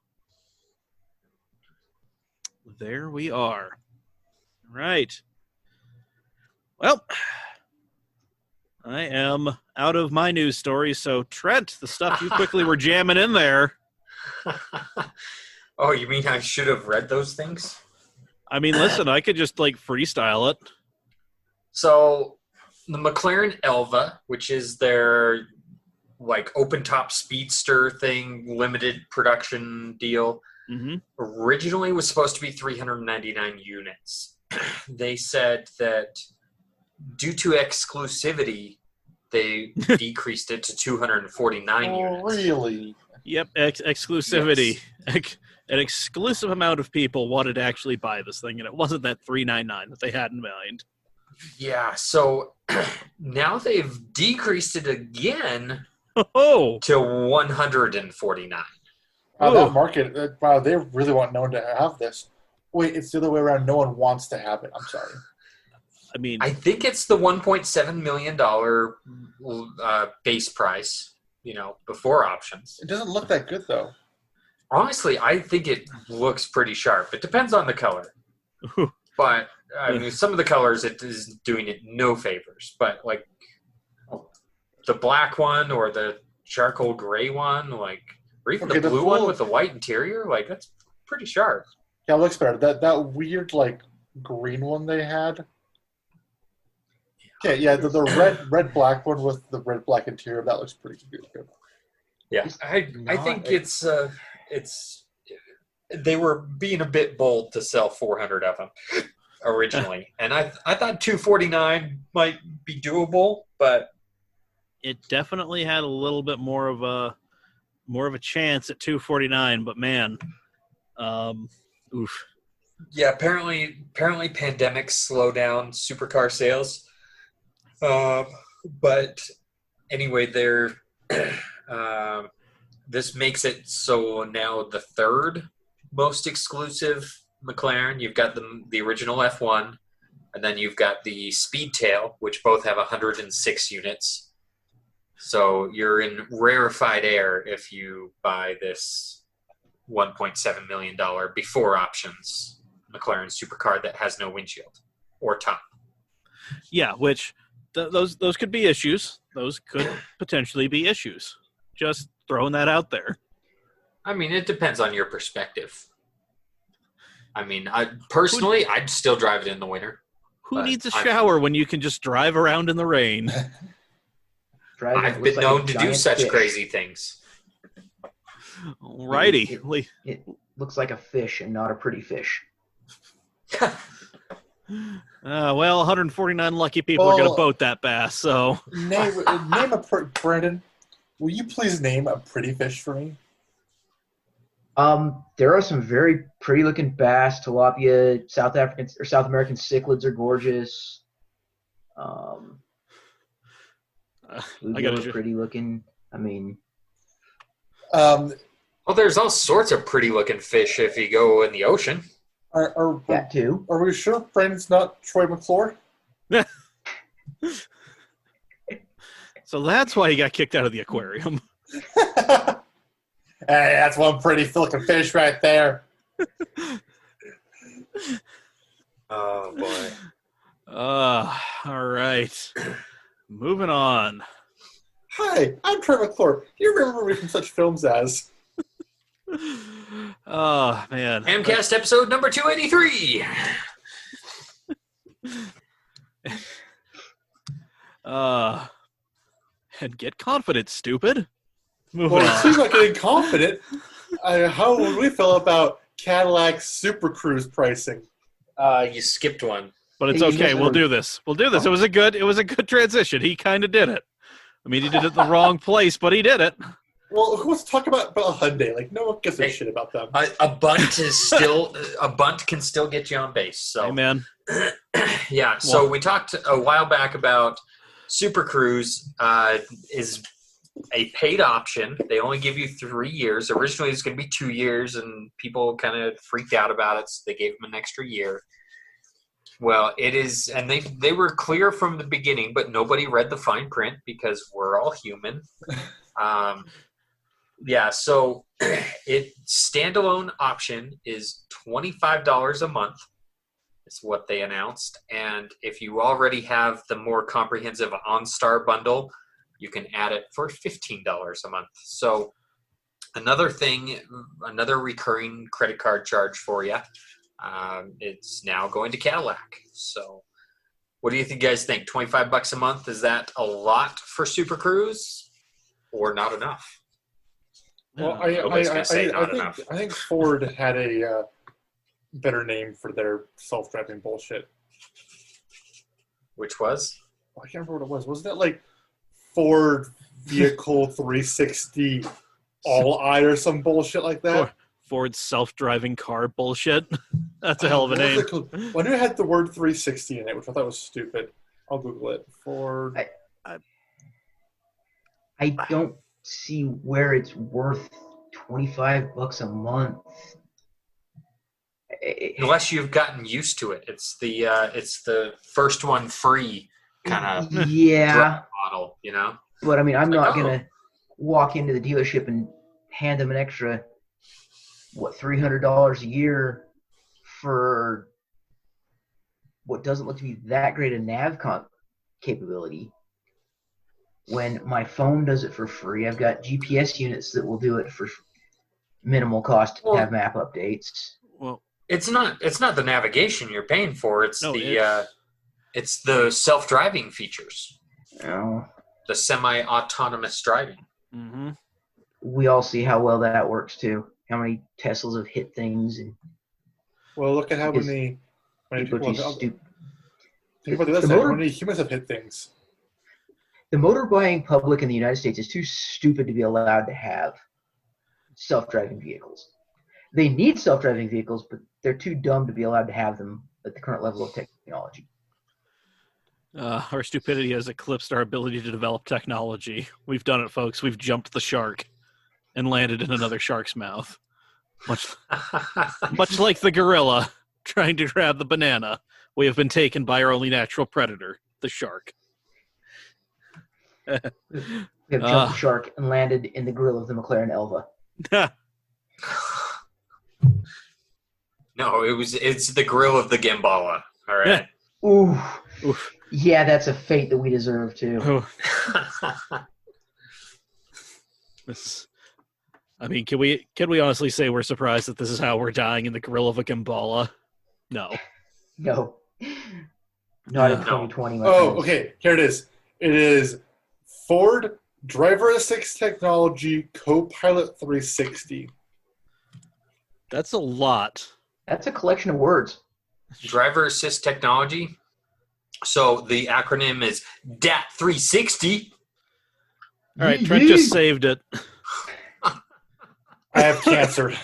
there we are. Right. Well, I am out of my news stories, so Trent, the stuff you quickly were jamming in there. Oh, you mean I should have read those things? I mean, listen, I could just, freestyle it. So, the McLaren Elva, which is their, open-top speedster thing, limited production deal, originally was supposed to be 399 units. They said that due to exclusivity, they decreased it to 249 units. Really? Yep, exclusivity. Yes. An exclusive amount of people wanted to actually buy this thing, and it wasn't that 399 that they had in mind. Yeah, so now they've decreased it again to 149. Wow, that market, wow, they really want no one to have this. Wait, it's the other way around. No one wants to have it. I'm sorry. I think it's the $1.7 million base price, before options. It doesn't look that good, though. Honestly, I think it looks pretty sharp. It depends on the color. But, some of the colors, it is doing it no favors. But, the black one or the charcoal gray one, or even the blue one with the white interior, that's pretty sharp. Yeah, it looks better. That weird, green one they had. Okay, yeah, the red-black one with the red-black interior, that looks pretty good. Yeah, I think it's they were being a bit bold to sell 400 of them originally, and I thought 249 might be doable, but it definitely had a little bit more of a chance at 249. But man, oof. Yeah, apparently pandemics slow down supercar sales. But anyway, this makes it so now the third most exclusive McLaren. You've got the original F1, and then you've got the Speedtail, which both have 106 units. So you're in rarefied air if you buy this $1.7 million before options McLaren supercar that has no windshield or top. Yeah, which those could be issues. Those could potentially be issues. Just throwing that out there. I mean, it depends on your perspective. I mean, personally, I'd still drive it in the winter. Who needs a shower when you can just drive around in the rain? I've been known to do such crazy things. Alrighty. It looks like a fish and not a pretty fish. Well, 149 lucky people are going to boat that bass. So name Brandon. Will you please name a pretty fish for me? There are some very pretty looking bass. Tilapia, South American cichlids are gorgeous. Bluegill are pretty looking. I mean, well, there's all sorts of pretty looking fish if you go in the ocean. That too. Are we sure Brandon's not Troy McClure? So that's why he got kicked out of the aquarium. Hey, that's one pretty looking fish right there. Oh, boy. All right. Moving on. Hi, I'm Troy McClure. Do you remember me from such films as? Oh, man. CAMcast episode number 283. And get confident, stupid. Moving Well, on. it seems like getting confident. How would we feel about Cadillac Super Cruise pricing? You skipped one. But it's okay. We'll do this. We'll do this. It was a good transition. He kind of did it. I mean, he did it the wrong place, but he did it. Well, who wants to talk about Hyundai? Like, no one gives a shit about them. A bunt is still a bunt can still get you on base. So, hey, man. Yeah. So we talked a while back about Super Cruise is a paid option. They only give you 3 years. Originally, it's going to be 2 years, and people kind of freaked out about it, so they gave them an extra year. Well, it is, and they were clear from the beginning, but nobody read the fine print because we're all human. So standalone option is $25 a month. Is what they announced, and if you already have the more comprehensive OnStar bundle, you can add it for $15 a month. So another recurring credit card charge for you. It's now going to Cadillac. So what do you guys think? $25 a month, is that a lot for Super Cruise or not enough? Well, I think Ford had a better name for their self-driving bullshit. Which was? I can't remember what it was. Wasn't that like Ford Vehicle 360 All Eye or some bullshit like that? Ford's self-driving car bullshit. That's a hell of a name. I knew it had the word 360 in it, which I thought was stupid. I'll Google it. Ford. I don't see where it's worth $25 a month. Unless you've gotten used to it. It's the first one free kind of model, you know? But I mean, I'm not going to walk into the dealership and hand them an extra, $300 a year for what doesn't look to be that great a nav capability. When my phone does it for free, I've got GPS units that will do it for minimal cost to have map updates. Well, it's not the navigation you're paying for. It's the self-driving features. Oh. The semi-autonomous driving. Mm-hmm. We all see how well that works too. How many Teslas have hit things and. Well, look at how many people are too stupid. Think about this. How many humans have hit things? The motor buying public in the United States is too stupid to be allowed to have self-driving vehicles. They need self-driving vehicles, but they're too dumb to be allowed to have them at the current level of technology. Our stupidity has eclipsed our ability to develop technology. We've done it, folks. We've jumped the shark and landed in another shark's mouth. Much like the gorilla trying to grab the banana, we have been taken by our only natural predator, the shark. We have jumped the shark and landed in the grill of the McLaren Elva. No, it's the grill of the Gambala. All right. Ooh. Yeah, that's a fate that we deserve too. I mean, can we honestly say we're surprised that this is how we're dying in the grill of a Gambala? No. No. Not in 2020. Okay. Here it is. It is Ford Driver Assist Technology Copilot 360. That's a lot. That's a collection of words. Driver Assist Technology. So the acronym is DAT 360. All right, Trent just saved it. I have cancer.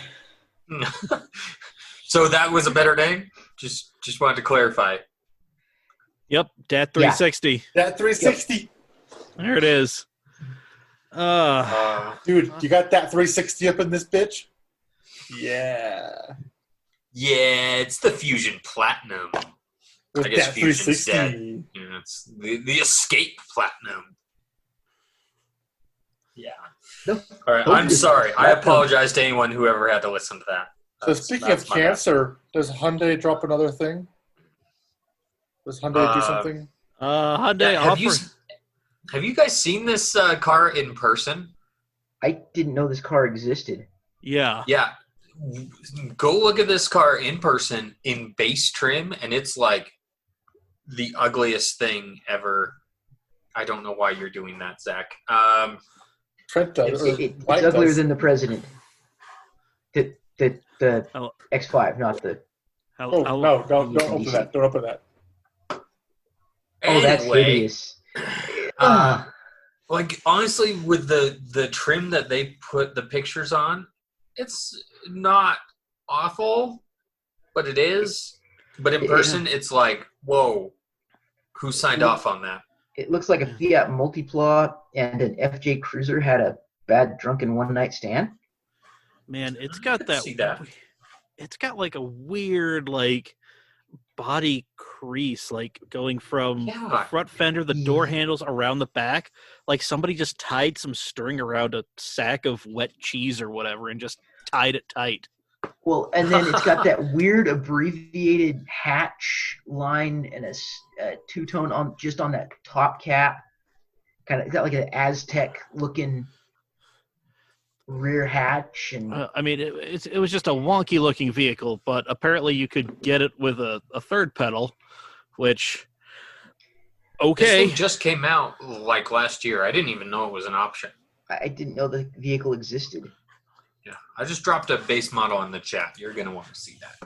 So that was a better name? Just wanted to clarify. Yep, DAT 360. Yeah. DAT 360. Yep. There it is. Dude, you got that 360 up in this bitch? Yeah. Yeah, it's the Fusion Platinum. With I guess that Fusion's 360. dead. Yeah, it's the Escape Platinum. Yeah. No. All right, I'm sorry. I apologize to anyone who ever had to listen to that. So speaking of cancer, does Hyundai drop another thing? Does Hyundai do something? Hyundai have you guys seen this car in person? I didn't know this car existed. Yeah. Yeah. Go look at this car in person in base trim, and it's like the ugliest thing ever. I don't know why you're doing that, Zach. Trent does. It's uglier than the president. The X5, not the. No, don't open that. Don't open that. Anyway, that's hideous. Like, honestly, with the trim that they put the pictures on, it's not awful, but it is. But in person, it's like, whoa, who signed off on that? It looks like a Fiat Multipla and an FJ Cruiser had a bad drunken one-night stand. Man, it's got that. See that. It's got like a weird like body crease, like going from the front fender, the door handles around the back, like somebody just tied some string around a sack of wet cheese or whatever and just tied it tight. Well, and then it's got that weird abbreviated hatch line and a two-tone on that top cap. Kind of got like an Aztec looking rear hatch, and I mean, it was just a wonky looking vehicle, but apparently you could get it with a third pedal, which okay. This thing just came out like last year. I didn't even know it was an option. I didn't know the vehicle existed. Yeah, I just dropped a base model in the chat. You're gonna want to see that.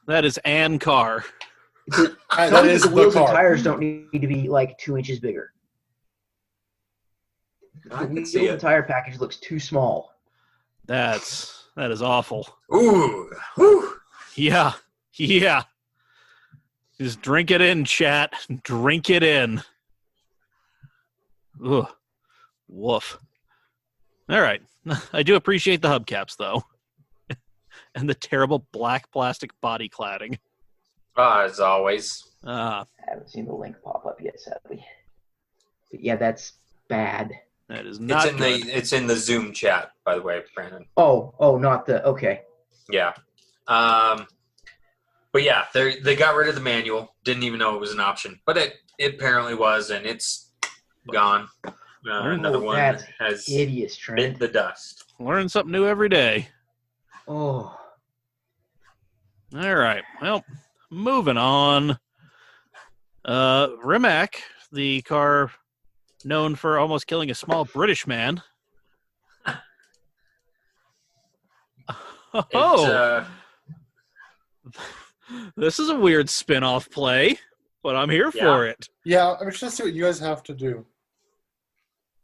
That is Ann Carr. That is the wheels the and car. tires don't need to be like 2 inches bigger. I The can wheels see and it. tire package looks too small. That is awful. Ooh, whew. Yeah. Just drink it in, chat. Drink it in. Ugh. Woof. All right. I do appreciate the hubcaps, though. And the terrible black plastic body cladding. As always. I haven't seen the link pop up yet, sadly. But yeah, that's bad. That is not good. It's in the Zoom chat, by the way, Brandon. Oh, not the okay. Yeah. But yeah, they got rid of the manual. Didn't even know it was an option, but it apparently was, and it's gone. Another one has hideous, Trent. bit the dust. Learn something new every day. Oh. All right. Well, moving on. Rimac, the car known for almost killing a small British man. This is a weird spin-off play, but I'm here for it. Yeah, I'm just going to see what you guys have to do.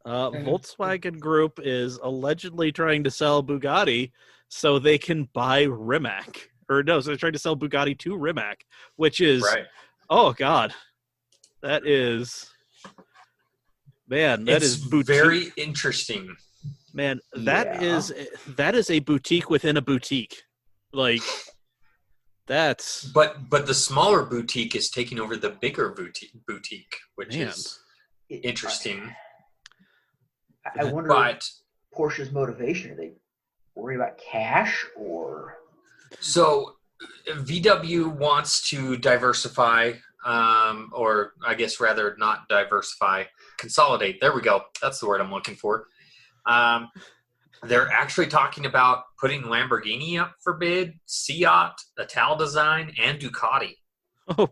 Volkswagen Group is allegedly trying to sell Bugatti so they can buy Rimac. Or no, so they're trying to sell Bugatti to Rimac, which is, right. Oh, God. That is, man, that is boutique. Very interesting. Man, that is a boutique within a boutique. Like, that's... But the smaller boutique is taking over the bigger boutique, which is interesting. I wonder Porsche's motivation. Are they worried about cash or? So VW wants to diversify, or I guess rather not diversify, consolidate. There we go. That's the word I'm looking for. They're actually talking about putting Lamborghini up for bid, Seat, Ital Design, and Ducati. Oh,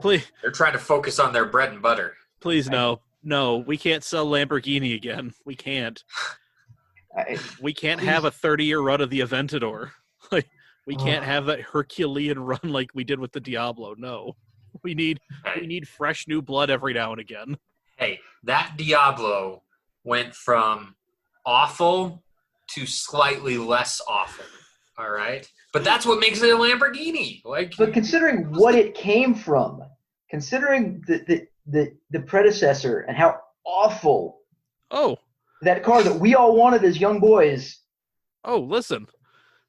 Please, they're trying to focus on their bread and butter. Please, no, we can't sell Lamborghini again. We can't. We can't have a 30-year run of the Aventador. Like, we can't have that Herculean run like we did with the Diablo. No, we need fresh new blood every now and again. Hey, that Diablo went from awful to slightly less awful. All right, but that's what makes it a Lamborghini. But considering what it came from, considering the predecessor and how awful that car that we all wanted as young boys. Oh, listen,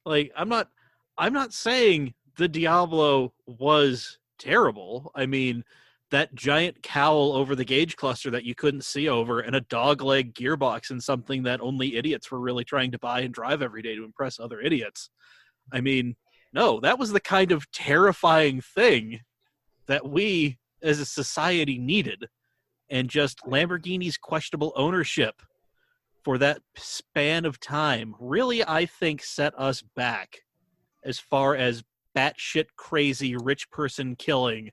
like I'm not saying the Diablo was terrible. I mean, that giant cowl over the gauge cluster that you couldn't see over and a dogleg gearbox and something that only idiots were really trying to buy and drive every day to impress other idiots. I mean, no, that was the kind of terrifying thing that we as a society needed. And just Lamborghini's questionable ownership for that span of time really, I think, set us back as far as batshit crazy rich person killing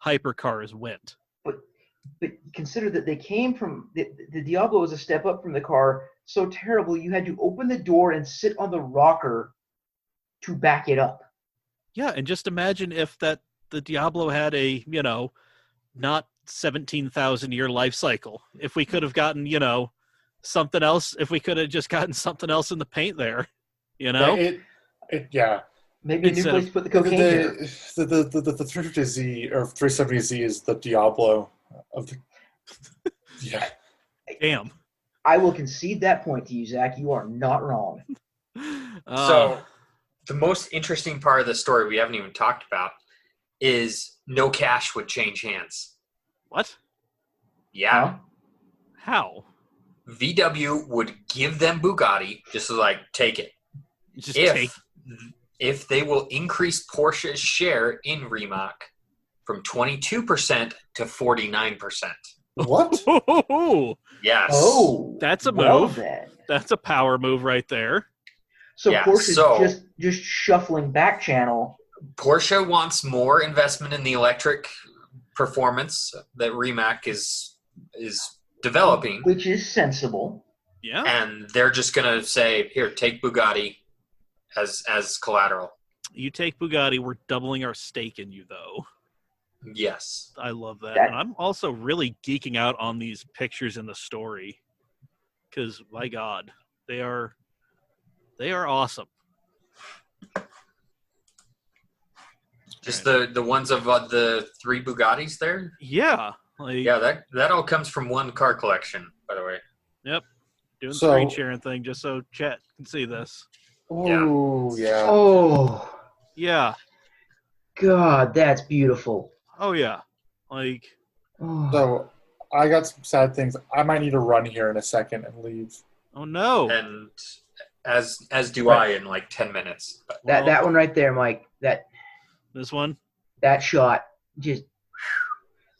hypercars went. But consider that they came from the Diablo was a step up from the car so terrible you had to open the door and sit on the rocker to back it up. Yeah, and just imagine if the Diablo had a, not 17,000 year life cycle. If we could have gotten, something else, if we could have just gotten something else in the paint there, Yeah, Maybe a new place to put the cocaine. The 350Z or 370Z is the Diablo of the. Yeah. Damn. I will concede that point to you, Zach. You are not wrong. So, the most interesting part of the story we haven't even talked about is no cash would change hands. What? Yeah. Huh? How? VW would give them Bugatti, just like, take it. Just take. If they will increase Porsche's share in Rimac from 22% to 49%. What? Yes. Oh, that's a well move. Then. That's a power move right there. So Yeah, Porsche's just shuffling back channel. Porsche wants more investment in the electric performance that Rimac is developing, which is sensible. Yeah. and they're just gonna say, "Here, take Bugatti as collateral." You take Bugatti, we're doubling our stake in you, though. Yes. I love that. And I'm also really geeking out on these pictures in the story because, my God, they are awesome. Just the ones of the 3 Bugattis there? Yeah. That all comes from one car collection, by the way. Yep. Doing screen sharing thing just so chat can see this. Oh, yeah. Oh. Yeah. God, that's beautiful. Oh, yeah. So, I got some sad things. I might need to run here in a second and leave. Oh, no. And as do I in like 10 minutes. But. That one right there, Mike. This one? That shot, just,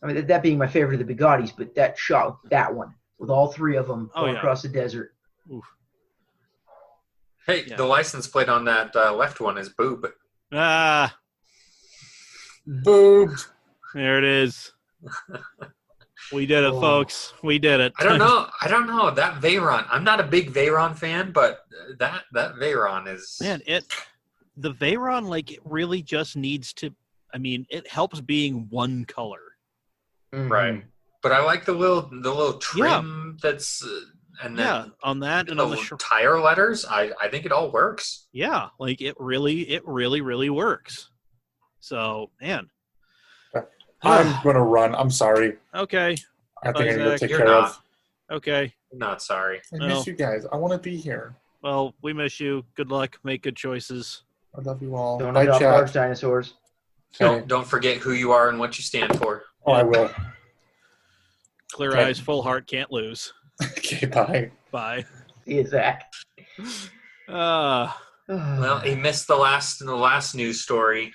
I mean, that being my favorite of the Bugattis, but that shot, that one, with all 3 of them going across the desert. Oof. Hey, the license plate on that left one is boob. Ah. Boobed. There it is. We did it, folks. We did it. I don't know. That Veyron. I'm not a big Veyron fan, but that Veyron is. Man, the Veyron, it really just needs to. I mean, it helps being one color. Mm-hmm. Right. But I like the little trim that's and then on that and on the tire letters. I think it all works. Yeah, it really works. So, man. I'm going to run. I'm sorry. Okay. I think I need to take You're care not. of. Okay. I'm not sorry. I miss you guys. I want to be here. Well, we miss you. Good luck. Make good choices. I love you all. Don't Bye, adopt chat. large dinosaurs. Okay. Don't forget who you are and what you stand for. Oh, I will. Clear eyes, full heart, can't lose. Okay, bye. Bye. See you, Zach. Well, he missed the last news story.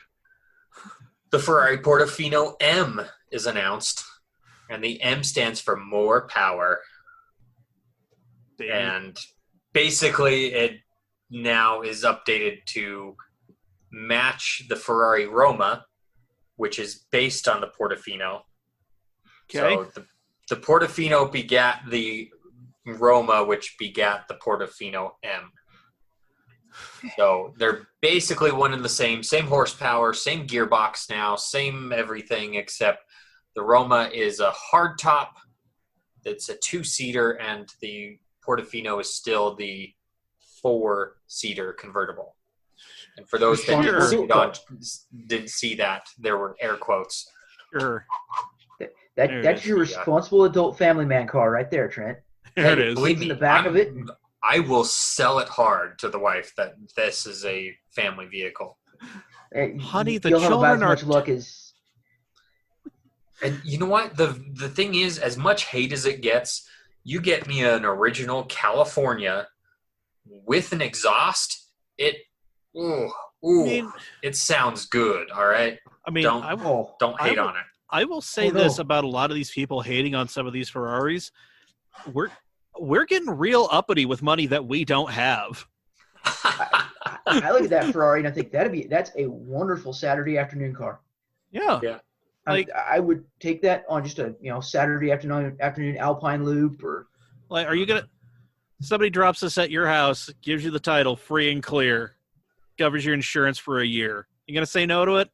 The Ferrari Portofino M is announced, and the M stands for more power. And basically, it now is updated to match the Ferrari Roma, which is based on the Portofino. Okay. So the Portofino begat the Roma, which begat the Portofino M. So they're basically one and the same horsepower, same gearbox now, same everything, except the Roma is a hardtop. It's a 2-seater, and the Portofino is still the 4-seater convertible. And for those that didn't see that, there were air quotes. Sure. That's your responsible adult family man car right there, Trent. There it is. Believe me, in the back of it. I will sell it hard to the wife that this is a family vehicle. Honey, the you'll have children about as much luck as. And you know what? The thing is, as much hate as it gets, you get me an original California with an exhaust. It sounds good. All right. I mean, don't hate on it. I will say this about a lot of these people hating on some of these Ferraris. We're getting real uppity with money that we don't have. I look at that Ferrari and I think that's a wonderful Saturday afternoon car. Yeah. Yeah. I would take that on just a Saturday afternoon Alpine loop or. Are you gonna? Somebody drops this at your house, gives you the title free and clear, covers your insurance for a year. You gonna say no to it?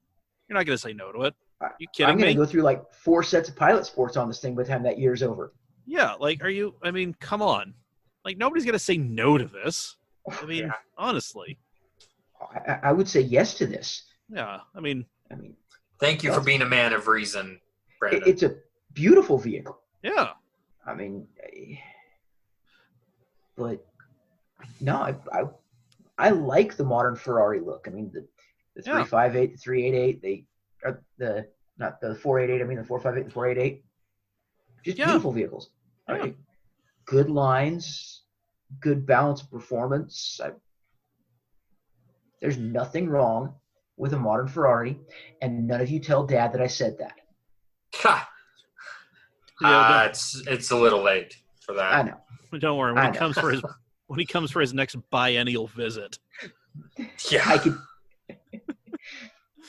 You're not gonna say no to it. You kidding me? I'm gonna go through 4 sets of pilot sports on this thing by the time that year's over. Yeah, are you? I mean, come on. Nobody's gonna say no to this. I mean, honestly. I would say yes to this. Yeah, I mean, thank you for being a man of reason, Brandon. It's a beautiful vehicle. Yeah. I mean, but no, I like the modern Ferrari look. I mean, the 358, the 388, they are not the 488. I mean the 458, the 488. Just beautiful vehicles. Yeah. Right? Good lines, good balance of performance. There's nothing wrong with a modern Ferrari, and none of you tell Dad that I said that. It's a little late for that. I know. Don't worry. When he comes for his next biennial visit. Yeah. I could.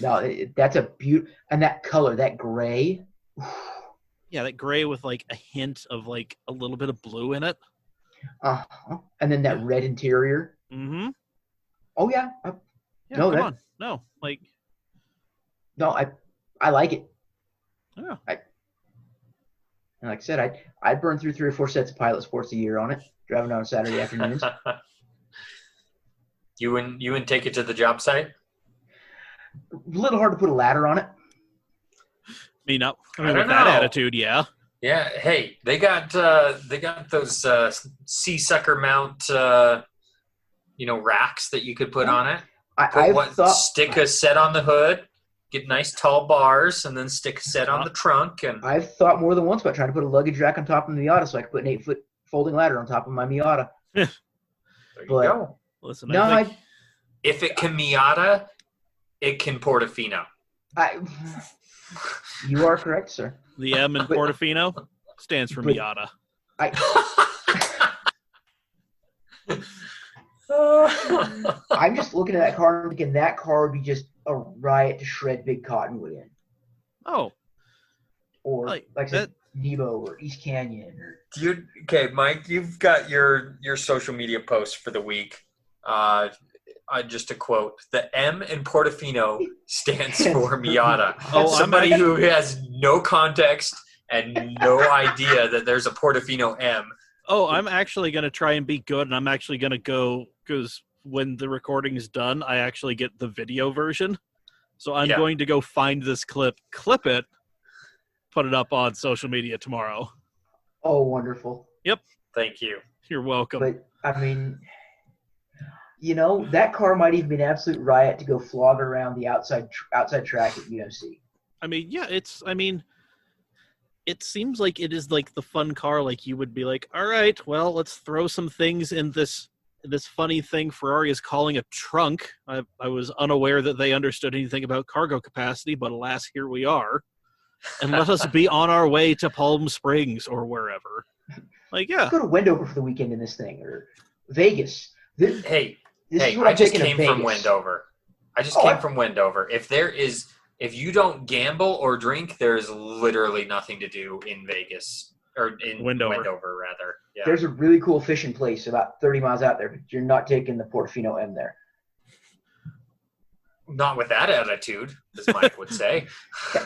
No, that's a beaut, and that color, that gray. Yeah, that gray with like a hint of like a little bit of blue in it. And then that red interior. Mm-hmm. Oh yeah. No, like I like it. Yeah. And like I said, I'd burn through 3 or 4 sets of Pilot Sports a year on it, driving on Saturday afternoons. You wouldn't take it to the job site? A little hard to put a ladder on it. With don't that know. attitude, yeah. Yeah. Hey, they got those sea sucker mount racks that you could put on it. Stick a set on the hood, get nice tall bars, and then stick a set on the trunk. And I've thought more than once about trying to put a luggage rack on top of the Miata so I could put an 8-foot folding ladder on top of my Miata. There you go. Listen, if it can Miata, it can Portofino. You are correct, sir. The M in Portofino stands for Miata. I'm just looking at that car and thinking that car would be just a riot to shred big cottonwood in. Oh. Or like I said, Nebo or East Canyon. Okay, Mike, you've got your social media post for the week. Just to quote, the M in Portofino stands for Miata. Somebody who has no context and no idea that there's a Portofino M. Oh, I'm actually going to try and be good, and I'm actually going to go, because when the recording is done, I actually get the video version. So I'm going to go find this clip it, put it up on social media tomorrow. Oh, wonderful. Yep. Thank you. You're welcome. But, I mean, that car might even be an absolute riot to go flog around the outside track at UNC. I mean, yeah, it seems like it is like the fun car, like you would be like, all right, well, let's throw some things in this funny thing Ferrari is calling a trunk. I was unaware that they understood anything about cargo capacity, but alas, here we are. And let us be on our way to Palm Springs or wherever. Like, yeah. Let's go to Wendover for the weekend in this thing, or Vegas. I just came from Wendover. From Wendover. If you don't gamble or drink, there's literally nothing to do in Vegas or in Wendover rather. Yeah. There's a really cool fishing place about 30 miles out there, but you're not taking the Portofino M there. Not with that attitude, as Mike would say.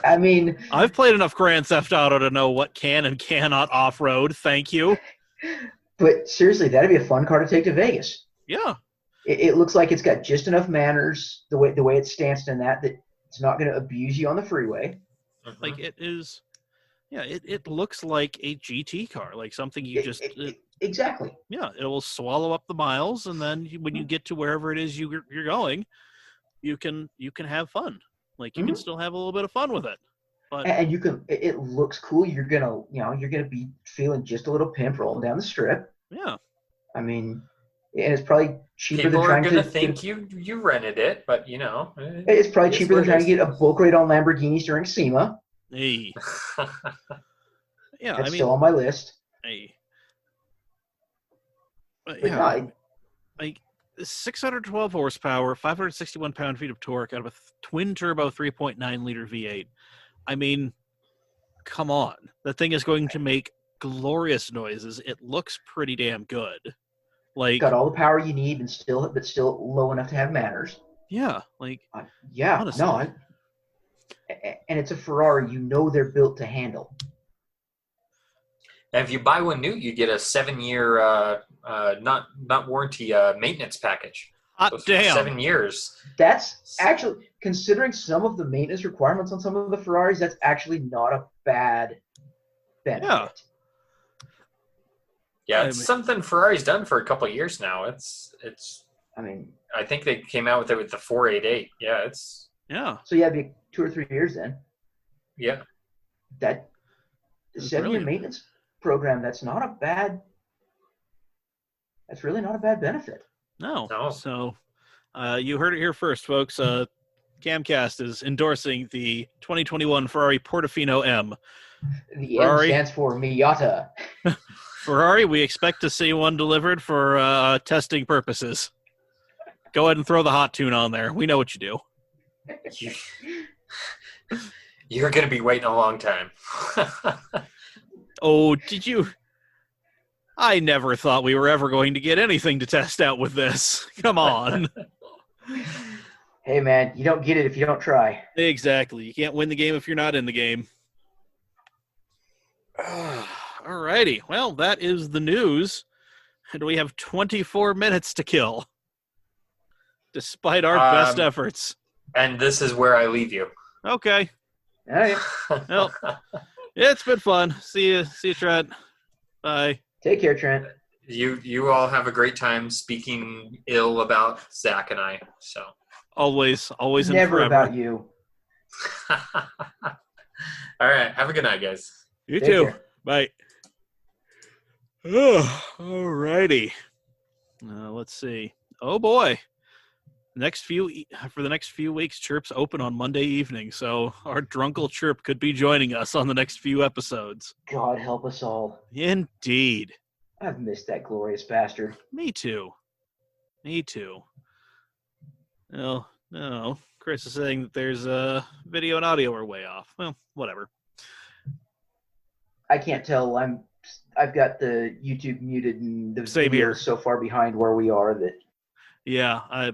I mean, I've played enough Grand Theft Auto to know what can and cannot off-road. Thank you. But seriously, that'd be a fun car to take to Vegas. Yeah. It looks like it's got just enough manners, the way it's stanced in that it's not going to abuse you on the freeway. Like it is, yeah. It looks like a GT car, like something you exactly. Yeah, it will swallow up the miles, and then when you get to wherever it is you're going, you can have fun. Like you can still have a little bit of fun with it. But and you can. It looks cool. You're gonna be feeling just a little pimp rolling down the strip. Yeah. I mean. And it's probably cheaper People than trying to... People are going to think you rented it, but, It's probably cheaper than trying to get a bulk rate on Lamborghinis during SEMA. Hey. Yeah, That's still on my list. Hey. But yeah, like 612 horsepower, 561 pound-feet of torque out of a twin-turbo 3.9-liter V8. I mean, come on. That thing is going to make glorious noises. It looks pretty damn good. Like, got all the power you need, but still low enough to have manners. Yeah, like honestly. And it's a Ferrari. They're built to handle. And if you buy one new, you get a 7-year not warranty maintenance package. Hot damn. 7 years. That's actually, considering some of the maintenance requirements on some of the Ferraris, that's actually not a bad benefit. Yeah, it's something Ferrari's done for a couple of years now. It's. I mean, I think they came out with it with the 488. Yeah, it's. Yeah. So yeah, it'd be 2 or 3 years then. Yeah. That the 7-year maintenance program. That's not a bad. That's really not a bad benefit. No. So, you heard it here first, folks. CAMcast is endorsing the 2021 Ferrari Portofino M. The Ferrari, M stands for Miata. Ferrari, we expect to see one delivered for testing purposes. Go ahead and throw the hot tune on there. We know what you do. You're going to be waiting a long time. Oh, did you? I never thought we were ever going to get anything to test out with this. Come on. Hey, man, you don't get it if you don't try. Exactly. You can't win the game if you're not in the game. All righty. Well, that is the news. And we have 24 minutes to kill. Despite our best efforts. And this is where I leave you. Okay. All right. Well, it's been fun. See you, Trent. Bye. Take care, Trent. You all have a great time speaking ill about Zach and I. So always never about you. All right. Have a good night, guys. You too. Care. Bye. Oh, all righty. Let's see. Oh boy. For the next few weeks, Chirp's open on Monday evening, so our Drunkle Chirp could be joining us on the next few episodes. God help us all. Indeed. I've missed that glorious bastard. Me too. No. Chris is saying that there's video and audio are way off. Well, whatever. I can't tell. I've got the YouTube muted and the video is so far behind where we are that. Yeah,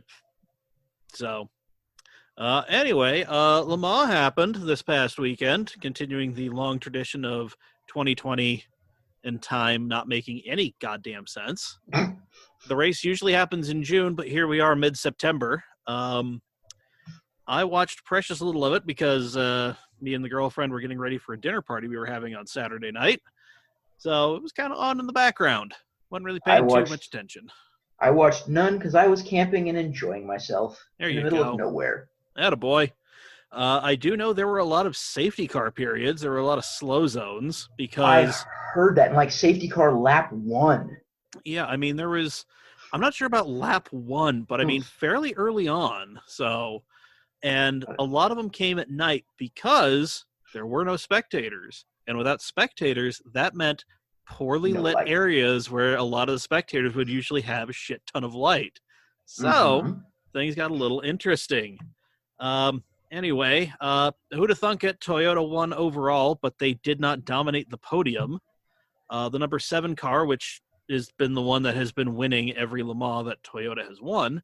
anyway, Le Mans happened this past weekend, continuing the long tradition of 2020 and time not making any goddamn sense. The race usually happens in June, but here we are mid-September. I watched precious little of it because me and the girlfriend were getting ready for a dinner party we were having on Saturday night. So it was kind of on in the background. Wasn't really paying too much attention. I watched none because I was camping and enjoying myself in the middle of nowhere. Attaboy. I do know there were a lot of safety car periods. There were a lot of slow zones because... I heard that. Like safety car lap 1. Yeah, I mean, I'm not sure about lap 1, but I mean, fairly early on. So, and a lot of them came at night because there were no spectators. And without spectators, that meant poorly lit areas where a lot of the spectators would usually have a shit ton of light. So things got a little interesting. Anyway, who'd have thunk it? Toyota won overall, but they did not dominate the podium. The number 7 car, which has been the one that has been winning every Le Mans that Toyota has won,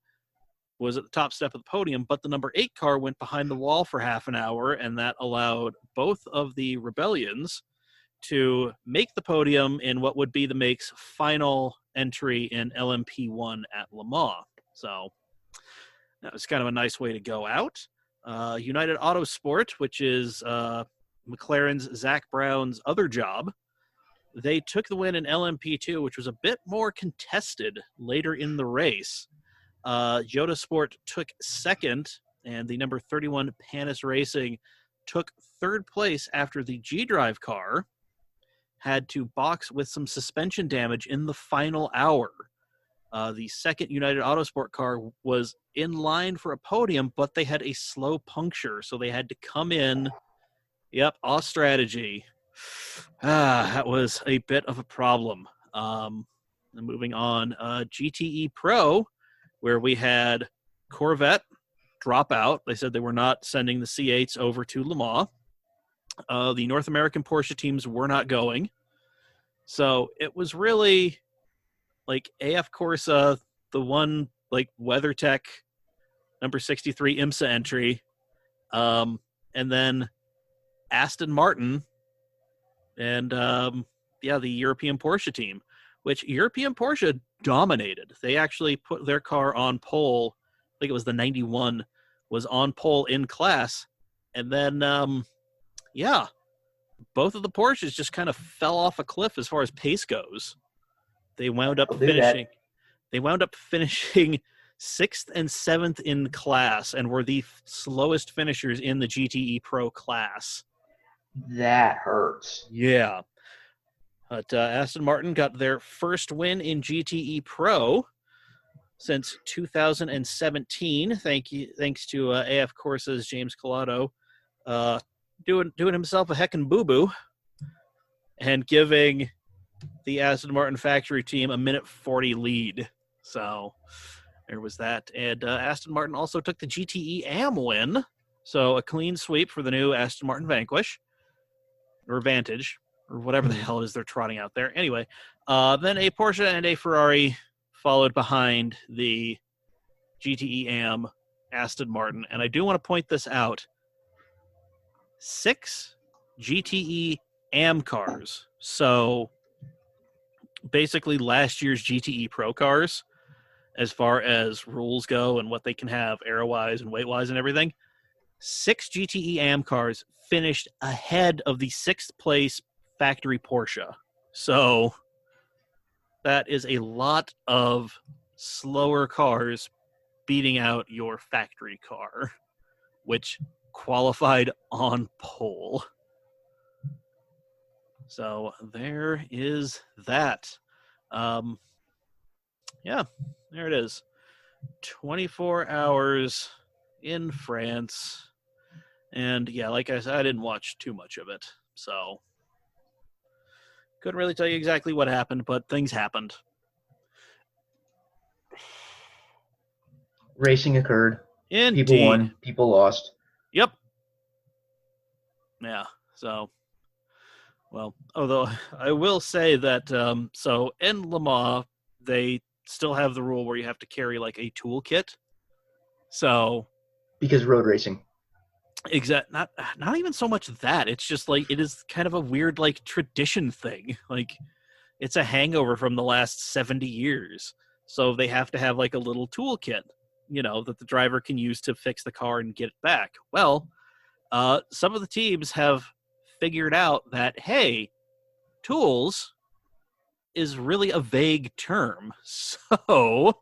was at the top step of the podium, but the number 8 car went behind the wall for half an hour, and that allowed both of the Rebellions to make the podium in what would be the make's final entry in LMP1 at Le Mans. So that was kind of a nice way to go out. United Autosport, which is McLaren's Zach Brown's other job, they took the win in LMP2, which was a bit more contested later in the race. Yoda Sport took second, and the number 31 Panis Racing took third place after the G-Drive car had to box with some suspension damage in the final hour. The second United Autosport car was in line for a podium, but they had a slow puncture, so they had to come in. Yep, off strategy. That was a bit of a problem. Moving on, GTE Pro, where we had Corvette drop out. They said they were not sending the C8s over to Le Mans. The North American Porsche teams were not going. So it was really like AF Corsa, the one like WeatherTech number 63 IMSA entry, and then Aston Martin and the European Porsche team, which European Porsche dominated. They actually put their car on pole. I think it was the 91 was on pole in class. And then, both of the Porsches just kind of fell off a cliff as far as pace goes. They wound up finishing 6th and 7th in class and were the slowest finishers in the GTE Pro class. That hurts. Yeah. But Aston Martin got their first win in GTE Pro since 2017. Thanks to AF Corsa's James Collado doing himself a heckin' boo-boo and giving the Aston Martin factory team a 1:40 lead. So there was that. And Aston Martin also took the GTE AM win. So a clean sweep for the new Aston Martin Vanquish or Vantage or whatever the hell it is they're trotting out there. Anyway, then a Porsche and a Ferrari followed behind the GTE AM Aston Martin. And I do want to point this out. 6 GTE AM cars. So basically last year's GTE Pro cars, as far as rules go and what they can have aero-wise and weight-wise and everything, 6 GTE AM cars finished ahead of the 6th place factory Porsche. So that is a lot of slower cars beating out your factory car, which qualified on pole. So there is that. Yeah, there it is. 24 hours in France. And yeah, like I said, I didn't watch too much of it. So couldn't really tell you exactly what happened, but things happened. Racing occurred. Indeed. People won. People lost. Yep. Yeah. So, well, although I will say that, so in Le Mans, they still have the rule where you have to carry like a toolkit. So. Because road racing. Not even so much that. It's just like, it is kind of a weird like tradition thing. Like it's a hangover from the last 70 years. So they have to have like a little toolkit, that the driver can use to fix the car and get it back. Well, some of the teams have figured out that, hey, tools is really a vague term. So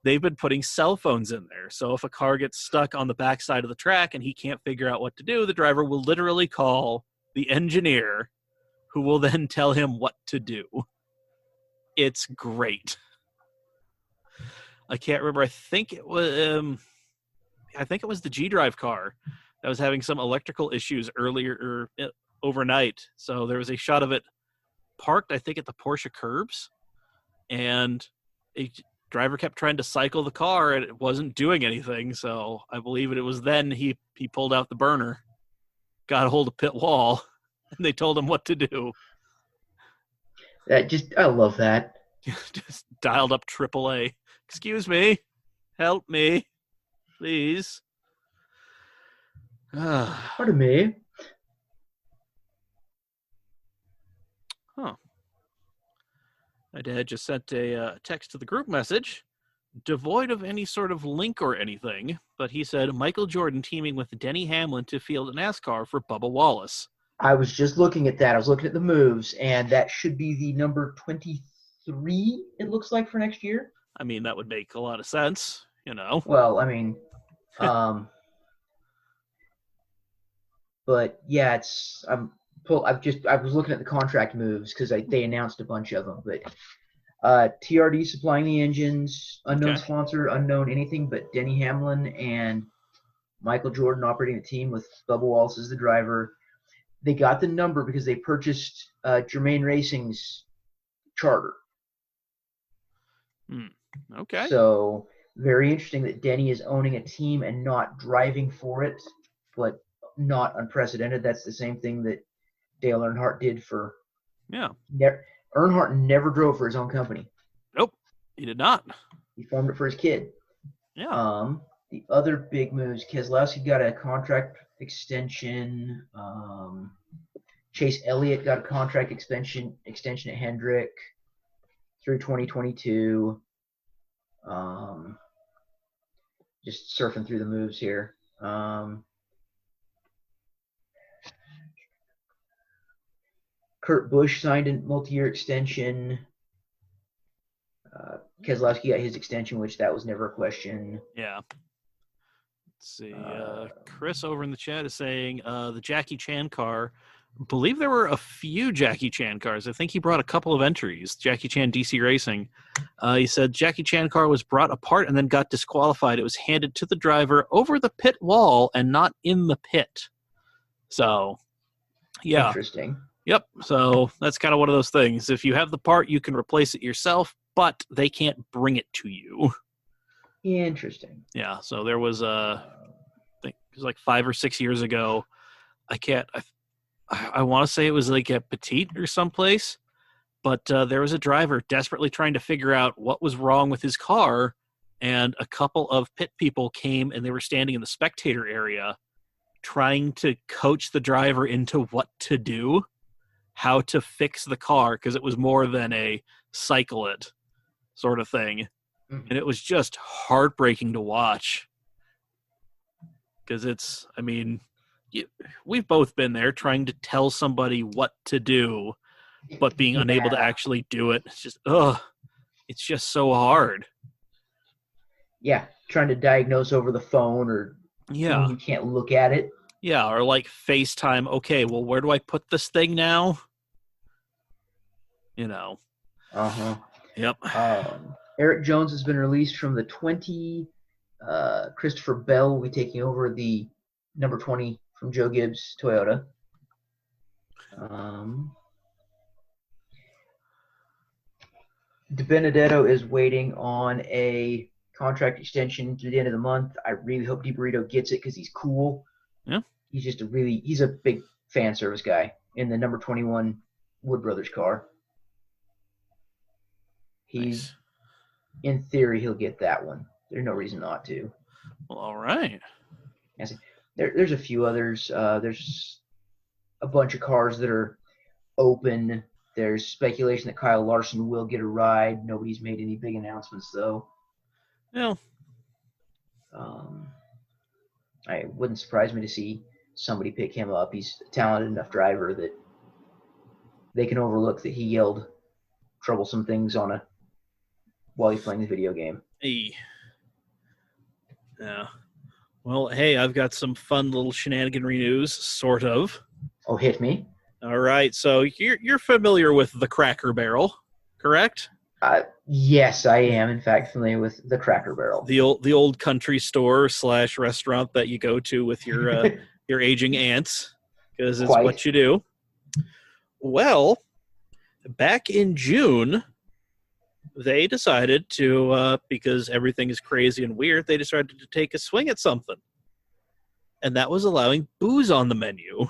they've been putting cell phones in there. So if a car gets stuck on the backside of the track and he can't figure out what to do, the driver will literally call the engineer who will then tell him what to do. It's great. I can't remember. I think it was the G-Drive car that was having some electrical issues earlier or overnight. So there was a shot of it parked, I think, at the Porsche curbs, and a driver kept trying to cycle the car, and it wasn't doing anything. So I believe it was then he pulled out the burner, got a hold of pit wall, and they told him what to do. I love that. Just dialed up AAA. Excuse me, help me, please. Pardon me. Huh. My dad just sent a text to the group message, devoid of any sort of link or anything, but he said Michael Jordan teaming with Denny Hamlin to field a NASCAR for Bubba Wallace. I was just looking at that. I was looking at the moves, and that should be the number 23, it looks like, for next year. I mean, that would make a lot of sense, Well, I mean, but yeah, I was looking at the contract moves because they announced a bunch of them. But TRD supplying the engines, unknown sponsor, unknown anything, but Denny Hamlin and Michael Jordan operating the team with Bubba Wallace as the driver. They got the number because they purchased Germain Racing's charter. Okay. So very interesting that Denny is owning a team and not driving for it, but not unprecedented. That's the same thing that Dale Earnhardt did for. Yeah. Earnhardt never drove for his own company. Nope, he did not. He formed it for his kid. Yeah. The other big moves, Keselowski got a contract extension. Chase Elliott got a contract extension at Hendrick. through 2022. Just surfing through the moves here. Kurt Busch signed a multi-year extension. Keselowski got his extension, which that was never a question. Yeah. Let's see. Chris over in the chat is saying the Jackie Chan car. I believe there were a few Jackie Chan cars. I think he brought a couple of entries. Jackie Chan DC Racing. He said Jackie Chan car was brought apart and then got disqualified. It was handed to the driver over the pit wall and not in the pit. So, yeah. Interesting. Yep. So that's kind of one of those things. If you have the part, you can replace it yourself, but they can't bring it to you. Interesting. Yeah. So there was I think it was like 5 or 6 years ago. I want to say it was like at Petite or someplace, but there was a driver desperately trying to figure out what was wrong with his car, and a couple of pit people came and they were standing in the spectator area trying to coach the driver into what to do, how to fix the car, because it was more than a cycle it sort of thing. Mm-hmm. And it was just heartbreaking to watch because it's, I mean, we've both been there trying to tell somebody what to do, but being unable to actually do it. It's just, it's just so hard. Yeah, trying to diagnose over the phone or you can't look at it. Yeah, or like FaceTime. Okay, well, where do I put this thing now? You know. Uh-huh. Yep. Eric Jones has been released from the 20. Christopher Bell will be taking over the number 20 from Joe Gibbs Toyota. De Benedetto is waiting on a contract extension through the end of the month. I really hope DiBurrito gets it because he's cool. Yeah. He's a big fan service guy in the number 21 Wood Brothers car. Nice. In theory, he'll get that one. There's no reason not to. Well, all right. There's a few others. There's a bunch of cars that are open. There's speculation that Kyle Larson will get a ride. Nobody's made any big announcements, though. No. It wouldn't surprise me to see somebody pick him up. He's a talented enough driver that they can overlook that he yelled troublesome things while he's playing the video game. Hey. Yeah. Well, hey, I've got some fun little shenaniganry news, sort of. Oh, hit me. All right, so you're familiar with the Cracker Barrel, correct? Yes, I am, in fact, familiar with the Cracker Barrel. The old country store / restaurant that you go to with your your aging aunts, because it's what you do. Well, back in June, they decided to, because everything is crazy and weird, they decided to take a swing at something. And that was allowing booze on the menu.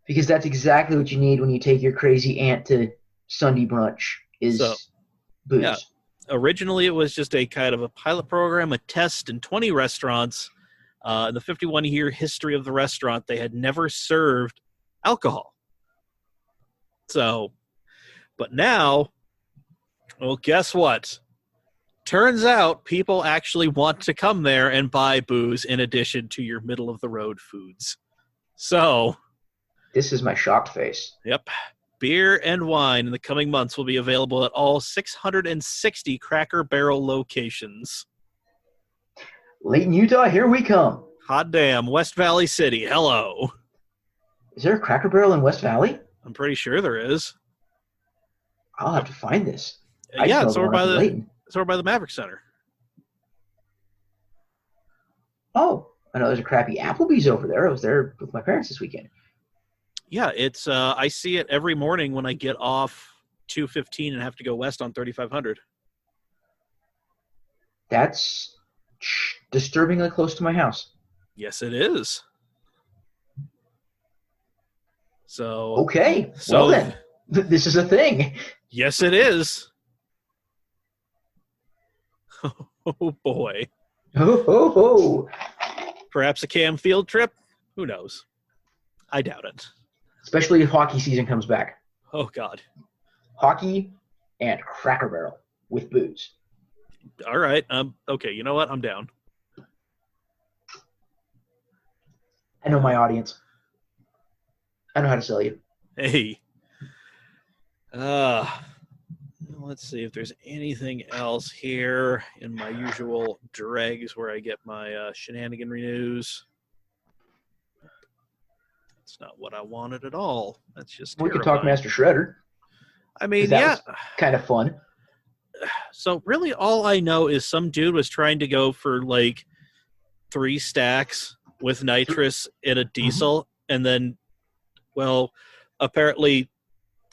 Because that's exactly what you need when you take your crazy aunt to Sunday brunch is booze. Yeah. Originally, it was just a kind of a pilot program, a test in 20 restaurants. In the 51-year history of the restaurant, they had never served alcohol. So, but now, well, guess what? Turns out people actually want to come there and buy booze in addition to your middle-of-the-road foods. So, this is my shocked face. Yep. Beer and wine in the coming months will be available at all 660 Cracker Barrel locations. Layton, Utah, here we come. Hot damn, West Valley City, hello. Is there a Cracker Barrel in West Valley? I'm pretty sure there is. I'll have to find this. Yeah, it's over by the Maverick Center. Oh, I know there's a crappy Applebee's over there. I was there with my parents this weekend. Yeah, it's I see it every morning when I get off 215 and have to go west on 3500. That's disturbingly close to my house. Yes, it is. So okay, well then, this is a thing. Yes, it is. Oh boy. Oh. Perhaps a Cam field trip? Who knows? I doubt it. Especially if hockey season comes back. Oh, God. hockey, and Cracker Barrel with booze. All right. Okay, you know what? I'm down. I know my audience. I know how to sell you. Hey. Let's see if there's anything else here in my usual dregs where I get my shenanigan news. That's not what I wanted at all. That's just We terrifying. could talk Master Shredder. I mean, yeah. Kind of fun. So really all I know is some dude was trying to go for like 3 stacks with nitrous in a diesel, and then, well, apparently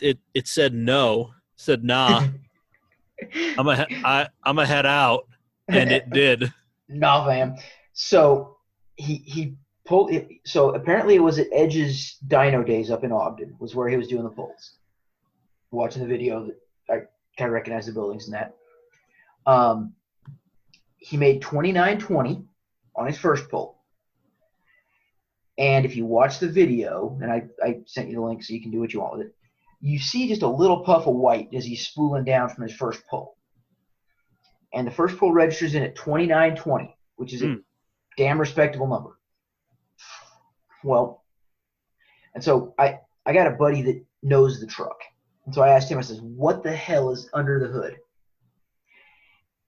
it said no, said nah. I'm a head out, and it did. Nah, fam. So he pulled it. So apparently it was at Edge's Dyno Days up in Ogden was where he was doing the pulls. Watching the video, I kind of recognize the buildings and that. He made 29.20 on his first pull. And if you watch the video, and I sent you the link so you can do what you want with it, you see just a little puff of white as he's spooling down from his first pull. And the first pull registers in at 29.20, which is a damn respectable number. Well, and so I got a buddy that knows the truck. And so I asked him, I says, what the hell is under the hood?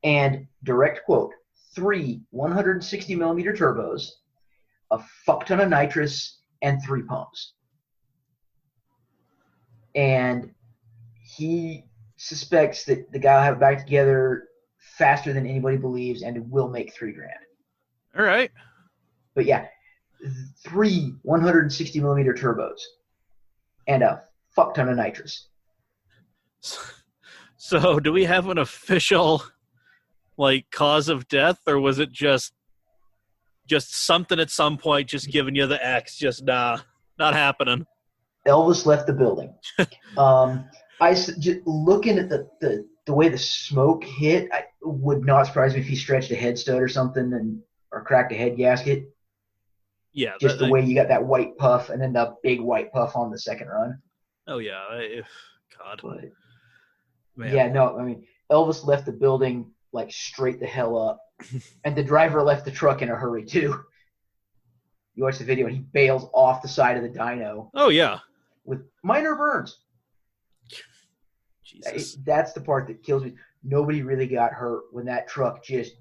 And direct quote, 3 160 millimeter turbos, a fuck ton of nitrous, and 3 pumps. And he suspects that the guy will have it back together faster than anybody believes, and it will make $3,000. All right. But yeah, 3 160 millimeter turbos and a fuck ton of nitrous. So do we have an official like cause of death, or was it just something at some point just giving you the X, just not happening? Elvis left the building. I just looking at the way the smoke hit, I would not surprise me if he stretched a head stud or something or cracked a head gasket. Yeah, just the way you got that white puff and then the big white puff on the second run. Oh yeah, God. But, man. Yeah, no, I mean Elvis left the building like straight the hell up, and the driver left the truck in a hurry too. You watch the video and he bails off the side of the dyno. Oh yeah, with minor burns. Jesus. That's the part that kills me. Nobody really got hurt when that truck just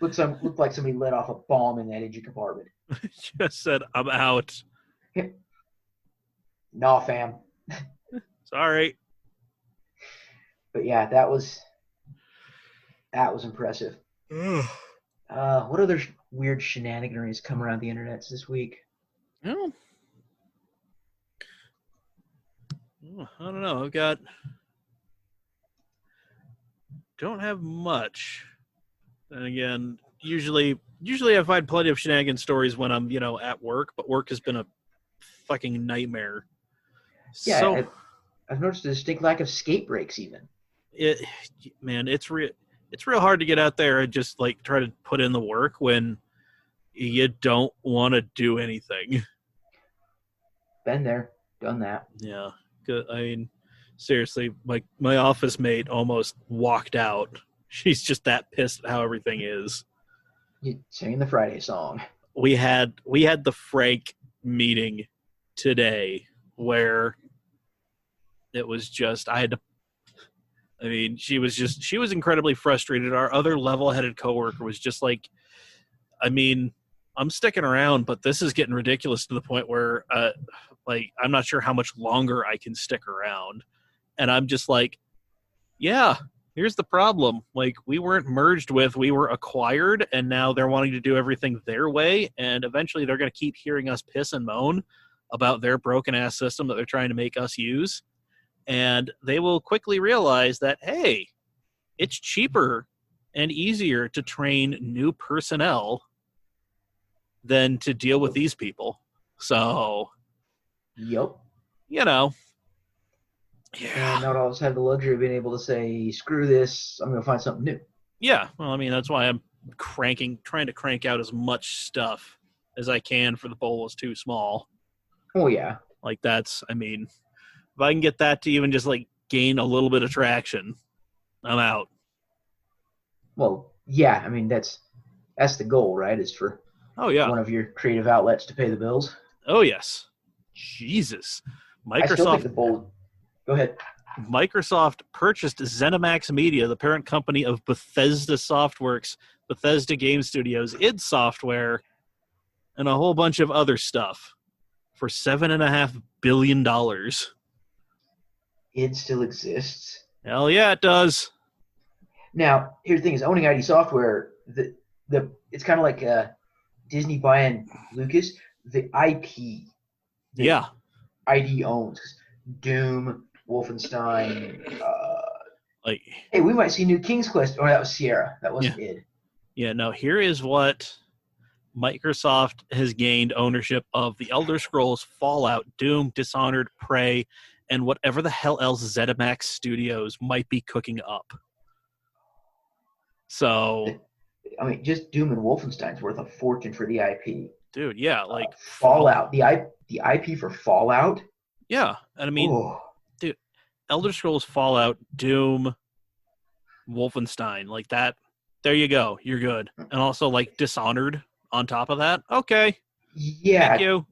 looked like somebody let off a bomb in that engine compartment. Just said, I'm out. Nah, fam. Sorry. But yeah, that was impressive. What other weird shenanigans come around the internet this week? Well, I don't know. Don't have much. And again, usually I find plenty of shenanigan stories when I'm, at work, but work has been a fucking nightmare. Yeah, so, I've noticed a distinct lack of skate breaks even. It's real hard to get out there and just like try to put in the work when you don't want to do anything. Been there, done that. Yeah. I mean, seriously, like my office mate almost walked out. She's just that pissed at how everything is. You singing the Friday song. We had the Frank meeting today where it was just she was incredibly frustrated. Our other level-headed coworker was just like, I'm sticking around, but this is getting ridiculous to the point where I'm not sure how much longer I can stick around. And I'm just like, yeah, here's the problem. Like, we weren't merged with, we were acquired, and now they're wanting to do everything their way, and eventually they're going to keep hearing us piss and moan about their broken-ass system that they're trying to make us use. And they will quickly realize that, hey, it's cheaper and easier to train new personnel than to deal with these people. So, yep. Yeah. And not always have the luxury of being able to say, screw this, I'm going to find something new. Yeah. Well, that's why I'm trying to crank out as much stuff as I can for the bowl is too small. Oh, yeah. Like if I can get that to even just like gain a little bit of traction, I'm out. Well, yeah, I mean that's the goal, right? Is for one of your creative outlets to pay the bills. Oh yes, Jesus. I still think the bold. Go ahead. Microsoft purchased ZeniMax Media, the parent company of Bethesda Softworks, Bethesda Game Studios, id Software, and a whole bunch of other stuff for $7.5 billion. Id still exists? Hell yeah, it does. Now, here's the thing: is owning ID Software, it's kind of like Disney buying Lucas. The IP, ID owns Doom, Wolfenstein. Hey, we might see new King's Quest. Oh, that was Sierra. That wasn't id. Yeah. No. Here is what Microsoft has gained ownership of: the Elder Scrolls, Fallout, Doom, Dishonored, Prey, and whatever the hell else ZeniMax Studios might be cooking up. So, I mean, just Doom and Wolfenstein's worth a fortune for the IP. Dude, yeah, like Fallout, the IP for Fallout. Yeah, and I mean, dude, Elder Scrolls, Fallout, Doom, Wolfenstein, like that. There you go, you're good. And also like Dishonored on top of that. Okay. Yeah. Thank you.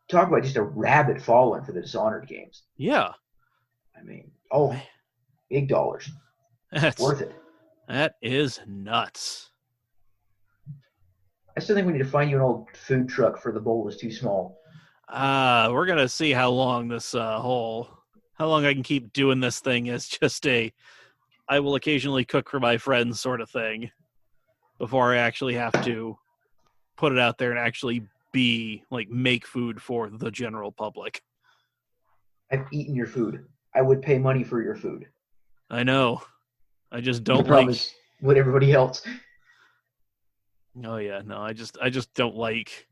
Talk about just a rabbit following for the Dishonored games. Yeah. I mean, big dollars. It's worth it. That is nuts. I still think we need to find you an old food truck for The Bowl is Too Small. We're going to see how long this how long I can keep doing this thing as just I will occasionally cook for my friends sort of thing before I actually have to put it out there and actually make food for the general public. I've eaten your food. I would pay money for your food. I know. I just don't like what everybody else. Oh yeah, no, I just don't like.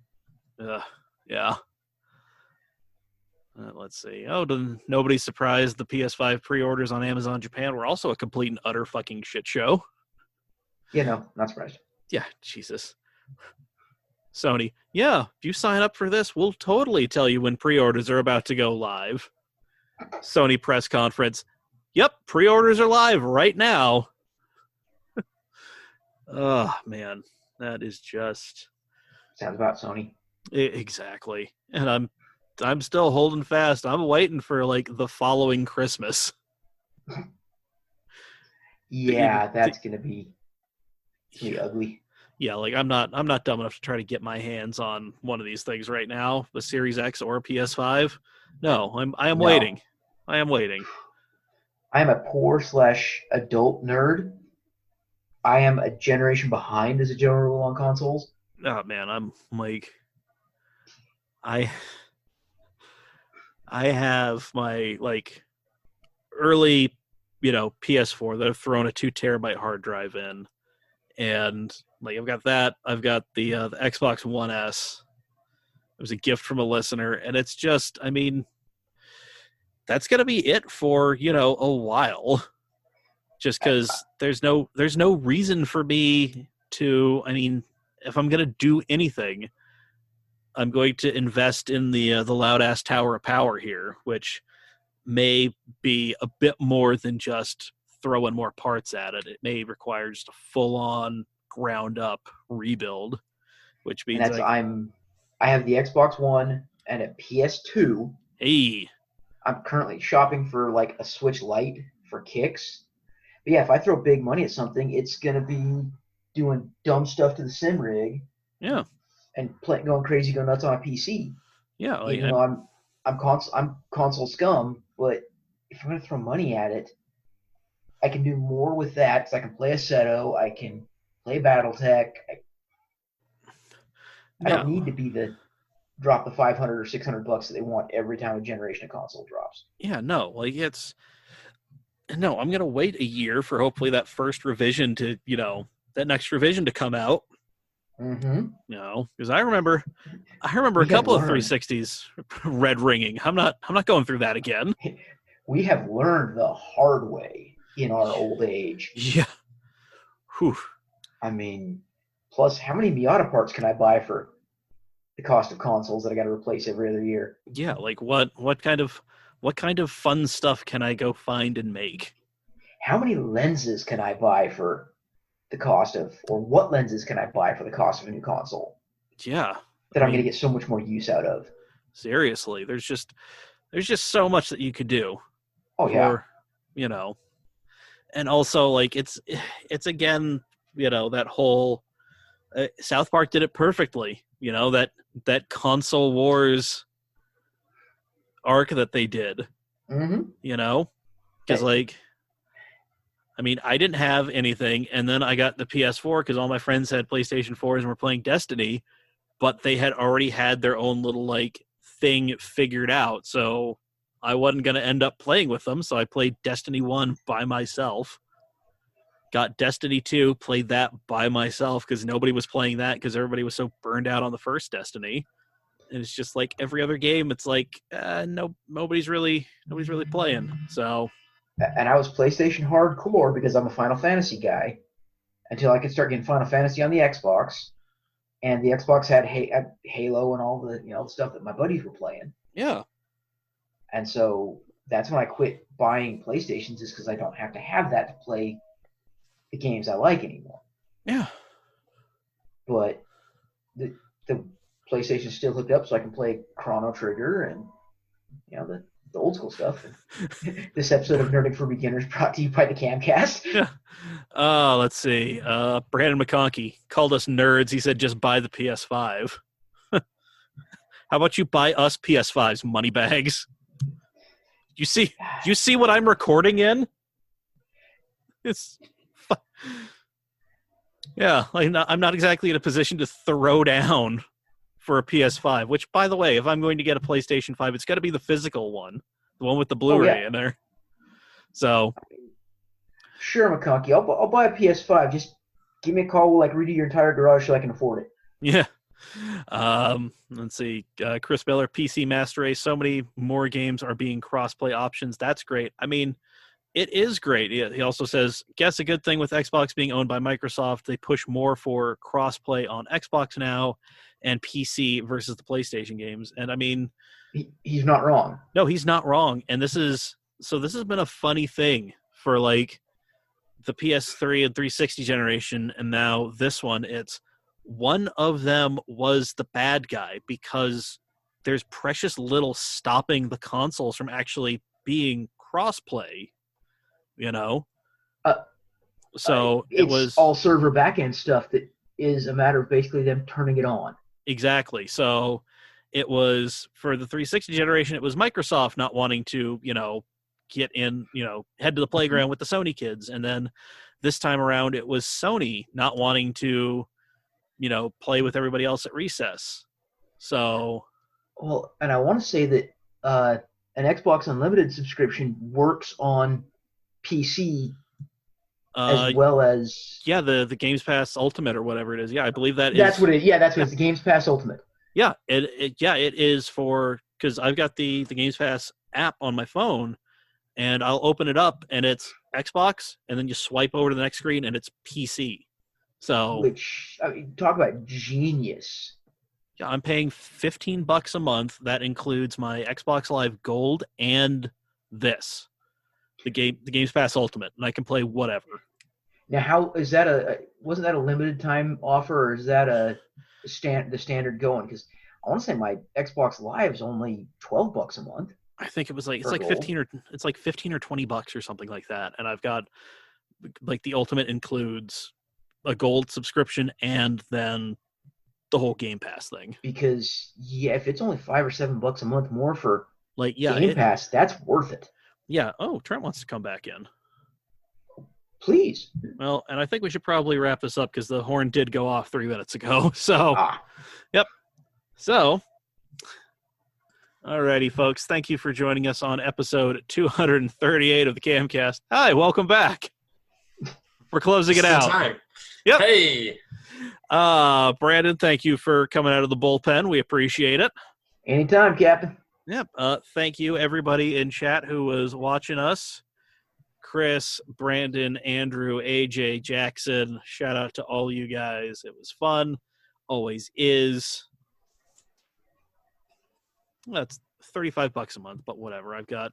Yeah. Let's see. Nobody's surprised the PS5 pre-orders on Amazon Japan were also a complete and utter fucking shit show. Yeah, no, not surprised. Yeah, Jesus. Sony, yeah, if you sign up for this, we'll totally tell you when pre-orders are about to go live. Sony press conference. Yep, pre-orders are live right now. Oh, man. That is just... Sounds about Sony. Exactly. And I'm still holding fast. I'm waiting for, the following Christmas. Yeah, that's going to be ugly. Yeah, I'm not dumb enough to try to get my hands on one of these things right now, the Series X or PS5. No, I am waiting. I am waiting. I am a poor / adult nerd. I am a generation behind as a general rule on consoles. Oh man, I'm I have my early, PS4 that I've thrown a 2 terabyte hard drive in, and I've got that. I've got the Xbox One S. It was a gift from a listener, and it's just, I mean, that's gonna be it for a while. Just because there's no reason for me to. I mean, if I'm gonna do anything, I'm going to invest in the loud ass tower of power here, which may be a bit more than just throwing more parts at it. It may require just a full on ground up rebuild, which means I have the Xbox One and a PS2. Hey, I'm currently shopping for a Switch Lite for kicks. But yeah, if I throw big money at something, it's gonna be doing dumb stuff to the sim rig. Yeah. And going crazy, going nuts on a PC. Yeah. Even though I'm console scum, but if I'm gonna throw money at it, I can do more with that because I can play Assetto, I can play BattleTech. I don't need to be drop the $500 or $600 that they want every time a generation of console drops. Yeah, no, I'm going to wait a year for hopefully that first revision to, that next revision to come out. Mm-hmm. Because I remember a couple of 360s red ringing. I'm not going through that again. We have learned the hard way in our old age. Yeah. Whew. I mean, plus how many Miata parts can I buy for the cost of consoles that I got to replace every other year? Yeah, what kind of what kind of fun stuff can I go find and make? How many lenses can I buy for the cost of, or what lenses can I buy for the cost of a new console? Yeah. That I'm going to get so much more use out of. Seriously, there's just so much that you could do. Oh, yeah. You know, and also, like, it's again, you know, that whole South Park did it perfectly. You know, that console wars arc that they did. Mm-hmm. You know, because like, I mean, I didn't have anything, and then I got the PS4 because all my friends had PlayStation 4s and were playing Destiny, but they had already had their own little like thing figured out, so I wasn't going to end up playing with them. So I played Destiny 1 by myself. Got Destiny 2, played that by myself because nobody was playing that because everybody was so burned out on the first Destiny. And it's just like every other game, it's like nobody's really playing. So, and I was PlayStation hardcore because I'm a Final Fantasy guy until I could start getting Final Fantasy on the Xbox, and the Xbox had Halo and all the the stuff that my buddies were playing. Yeah. And so that's when I quit buying PlayStations, is because I don't have to have that to play the games I like anymore. Yeah. But the PlayStation's still hooked up, so I can play Chrono Trigger and the old school stuff. This episode of Nerding for Beginners brought to you by the CAMcast. Yeah. Let's see. Brandon McConkey called us nerds. He said just buy the PS5. How about you buy us PS5s, moneybags? You see what I'm recording in? It's yeah, like I'm not exactly in a position to throw down for a PS5, which, by the way, if I'm going to get a PlayStation 5, it's got to be the physical one, the one with the Blu-ray in there. So, sure, McConkey, I'll buy a PS5. Just give me a call. We'll redo your entire garage so I can afford it. Yeah. Let's see. Chris Miller, PC Master Race. So many more games are being cross-play options. That's great. I mean, it is great. He also says, guess a good thing with Xbox being owned by Microsoft, they push more for cross-play on Xbox now and PC versus the PlayStation games. And I mean, he's not wrong. No, he's not wrong. And this has been a funny thing for like the PS3 and 360 generation, and now this one. It's one of them was the bad guy because there's precious little stopping the consoles from actually being cross-play. So it was all server backend stuff that is a matter of basically them turning it on. Exactly. So it was for the 360 generation, it was Microsoft not wanting to, get in, head to the playground with the Sony kids. And then this time around, it was Sony not wanting to, play with everybody else at recess. So. Well, and I want to say that an Xbox Unlimited subscription works on PC as well as the Games Pass Ultimate or whatever it is. Yeah, I believe that's what it. Yeah, that's what it's, the Games Pass Ultimate. Yeah, it is for, because I've got the Games Pass app on my phone, and I'll open it up and it's Xbox, and then you swipe over to the next screen and it's PC. So which, I mean, talk about genius. Yeah, I'm paying $15 a month. That includes my Xbox Live Gold and this. The Games Pass Ultimate, and I can play whatever. Now, how is that wasn't that a limited time offer, or is that the standard going? Because I want to say my Xbox Live is only $12 a month. I think it was like 15 or $20 or something like that. And I've got like the Ultimate includes a gold subscription and then the whole Game Pass thing. Because if it's only $5 or $7 a month more for Game Pass, that's worth it. Yeah. Oh, Trent wants to come back in. Please. Well, and I think we should probably wrap this up because the horn did go off 3 minutes ago. So, Yep. So, alrighty, folks. Thank you for joining us on episode 238 of the CAMcast. Hi, welcome back. We're closing it out. Time. Yep. Hey. Brandon, thank you for coming out of the bullpen. We appreciate it. Anytime, Captain. Yep. Thank you, everybody in chat who was watching us. Chris, Brandon, Andrew, AJ, Jackson. Shout out to all you guys. It was fun. Always is. $35 a month, but whatever. I've got.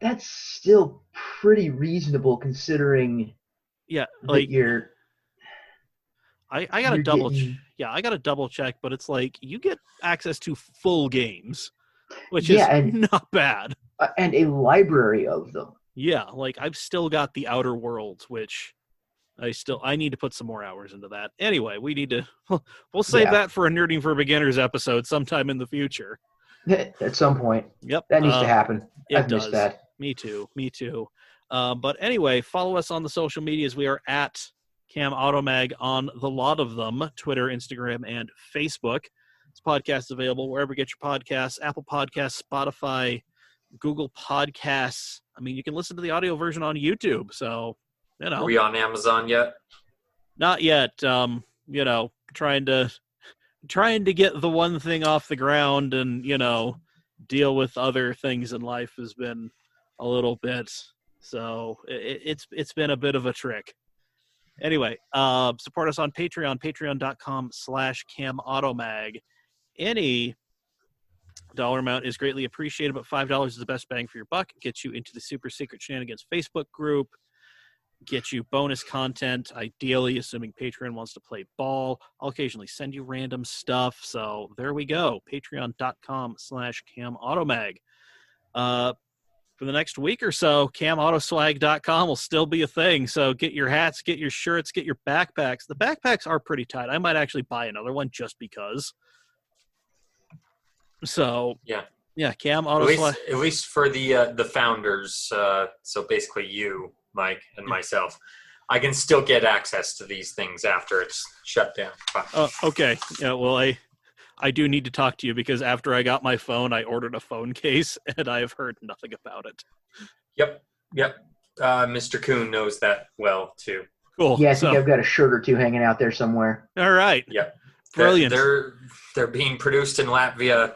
That's still pretty reasonable considering. Yeah, like you're. I got to double. I got to double check, but it's like you get access to full games, which is not bad, and a library of them. Yeah, like I've still got the Outer Worlds, which I need to put some more hours into that. Anyway, we'll save that for a Nerding for Beginners episode sometime in the future. At some point. Yep. That needs to happen. I've missed that. Me too. But anyway, follow us on the social medias. We are at CAMAutoMag on the lot of them, Twitter, Instagram, and Facebook. This podcast is available wherever you get your podcasts, Apple Podcasts, Spotify, Google Podcasts. I mean, you can listen to the audio version on YouTube. So, Are we on Amazon yet? Not yet. Trying to get the one thing off the ground and, deal with other things in life has been a little bit. So it's been a bit of a trick. Anyway, support us on Patreon, patreon.com/CamAutoMag. Any dollar amount is greatly appreciated, but $5 is the best bang for your buck. It gets you into the Super Secret Shenanigans Facebook group, get you bonus content, ideally, assuming Patreon wants to play ball. I'll occasionally send you random stuff. So there we go. Patreon.com/CamAutoMag. For the next week or so, CamAutoswag.com will still be a thing. So get your hats, get your shirts, get your backpacks. The backpacks are pretty tight. I might actually buy another one just because. So CamAutoswag. At least for the founders. So basically you, Mike, and myself. I can still get access to these things after it's shut down. Oh, okay. Yeah. Well, I do need to talk to you because after I got my phone, I ordered a phone case and I have heard nothing about it. Yep. Mr. Kuhn knows that well too. Cool. Yeah, I think I've got a shirt or two hanging out there somewhere. All right. Yep. Brilliant. They're being produced in Latvia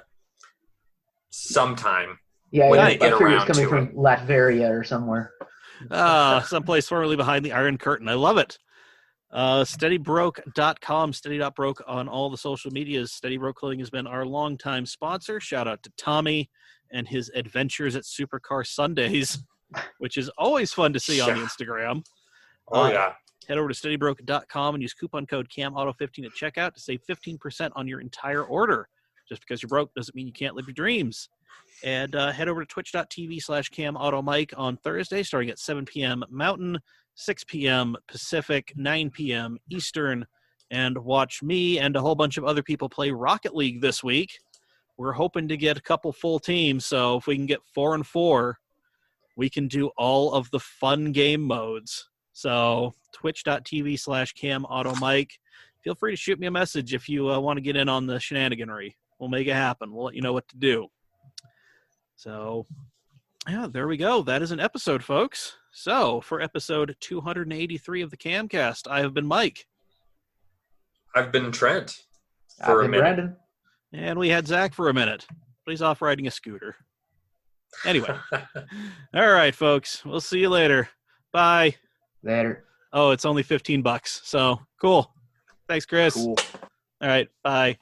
sometime. Yeah, when I they get figured around it's coming to from it. Latveria or somewhere. Someplace formerly behind the Iron Curtain. I love it. SteadyBroke.com, steady.broke on all the social medias. Steady Broke Clothing has been our longtime sponsor. Shout out to Tommy and his adventures at Supercar Sundays, which is always fun to see on the Instagram. Yeah. Head over to SteadyBroke.com and use coupon code CAMAuto15 at checkout to save 15% on your entire order. Just because you're broke doesn't mean you can't live your dreams. And head over to twitch.tv/CamAutoMike on Thursday, starting at 7 p.m. Mountain, 6 p.m. Pacific, 9 p.m. Eastern, and watch me and a whole bunch of other people play Rocket League this week. We're hoping to get a couple full teams, so if we can get 4 and 4, we can do all of the fun game modes. So twitch.tv/CamAutoMike. Feel free to shoot me a message if you want to get in on the shenaniganry. We'll make it happen. We'll let you know what to do. So, yeah, there we go. That is an episode, folks. So, for episode 283 of the CAMcast, I have been Mike. I've been Trent for a minute. Brandon. And we had Zach for a minute. But he's off riding a scooter. Anyway. All right, folks. We'll see you later. Bye. Later. Oh, it's only $15. So, cool. Thanks, Chris. Cool. All right. Bye.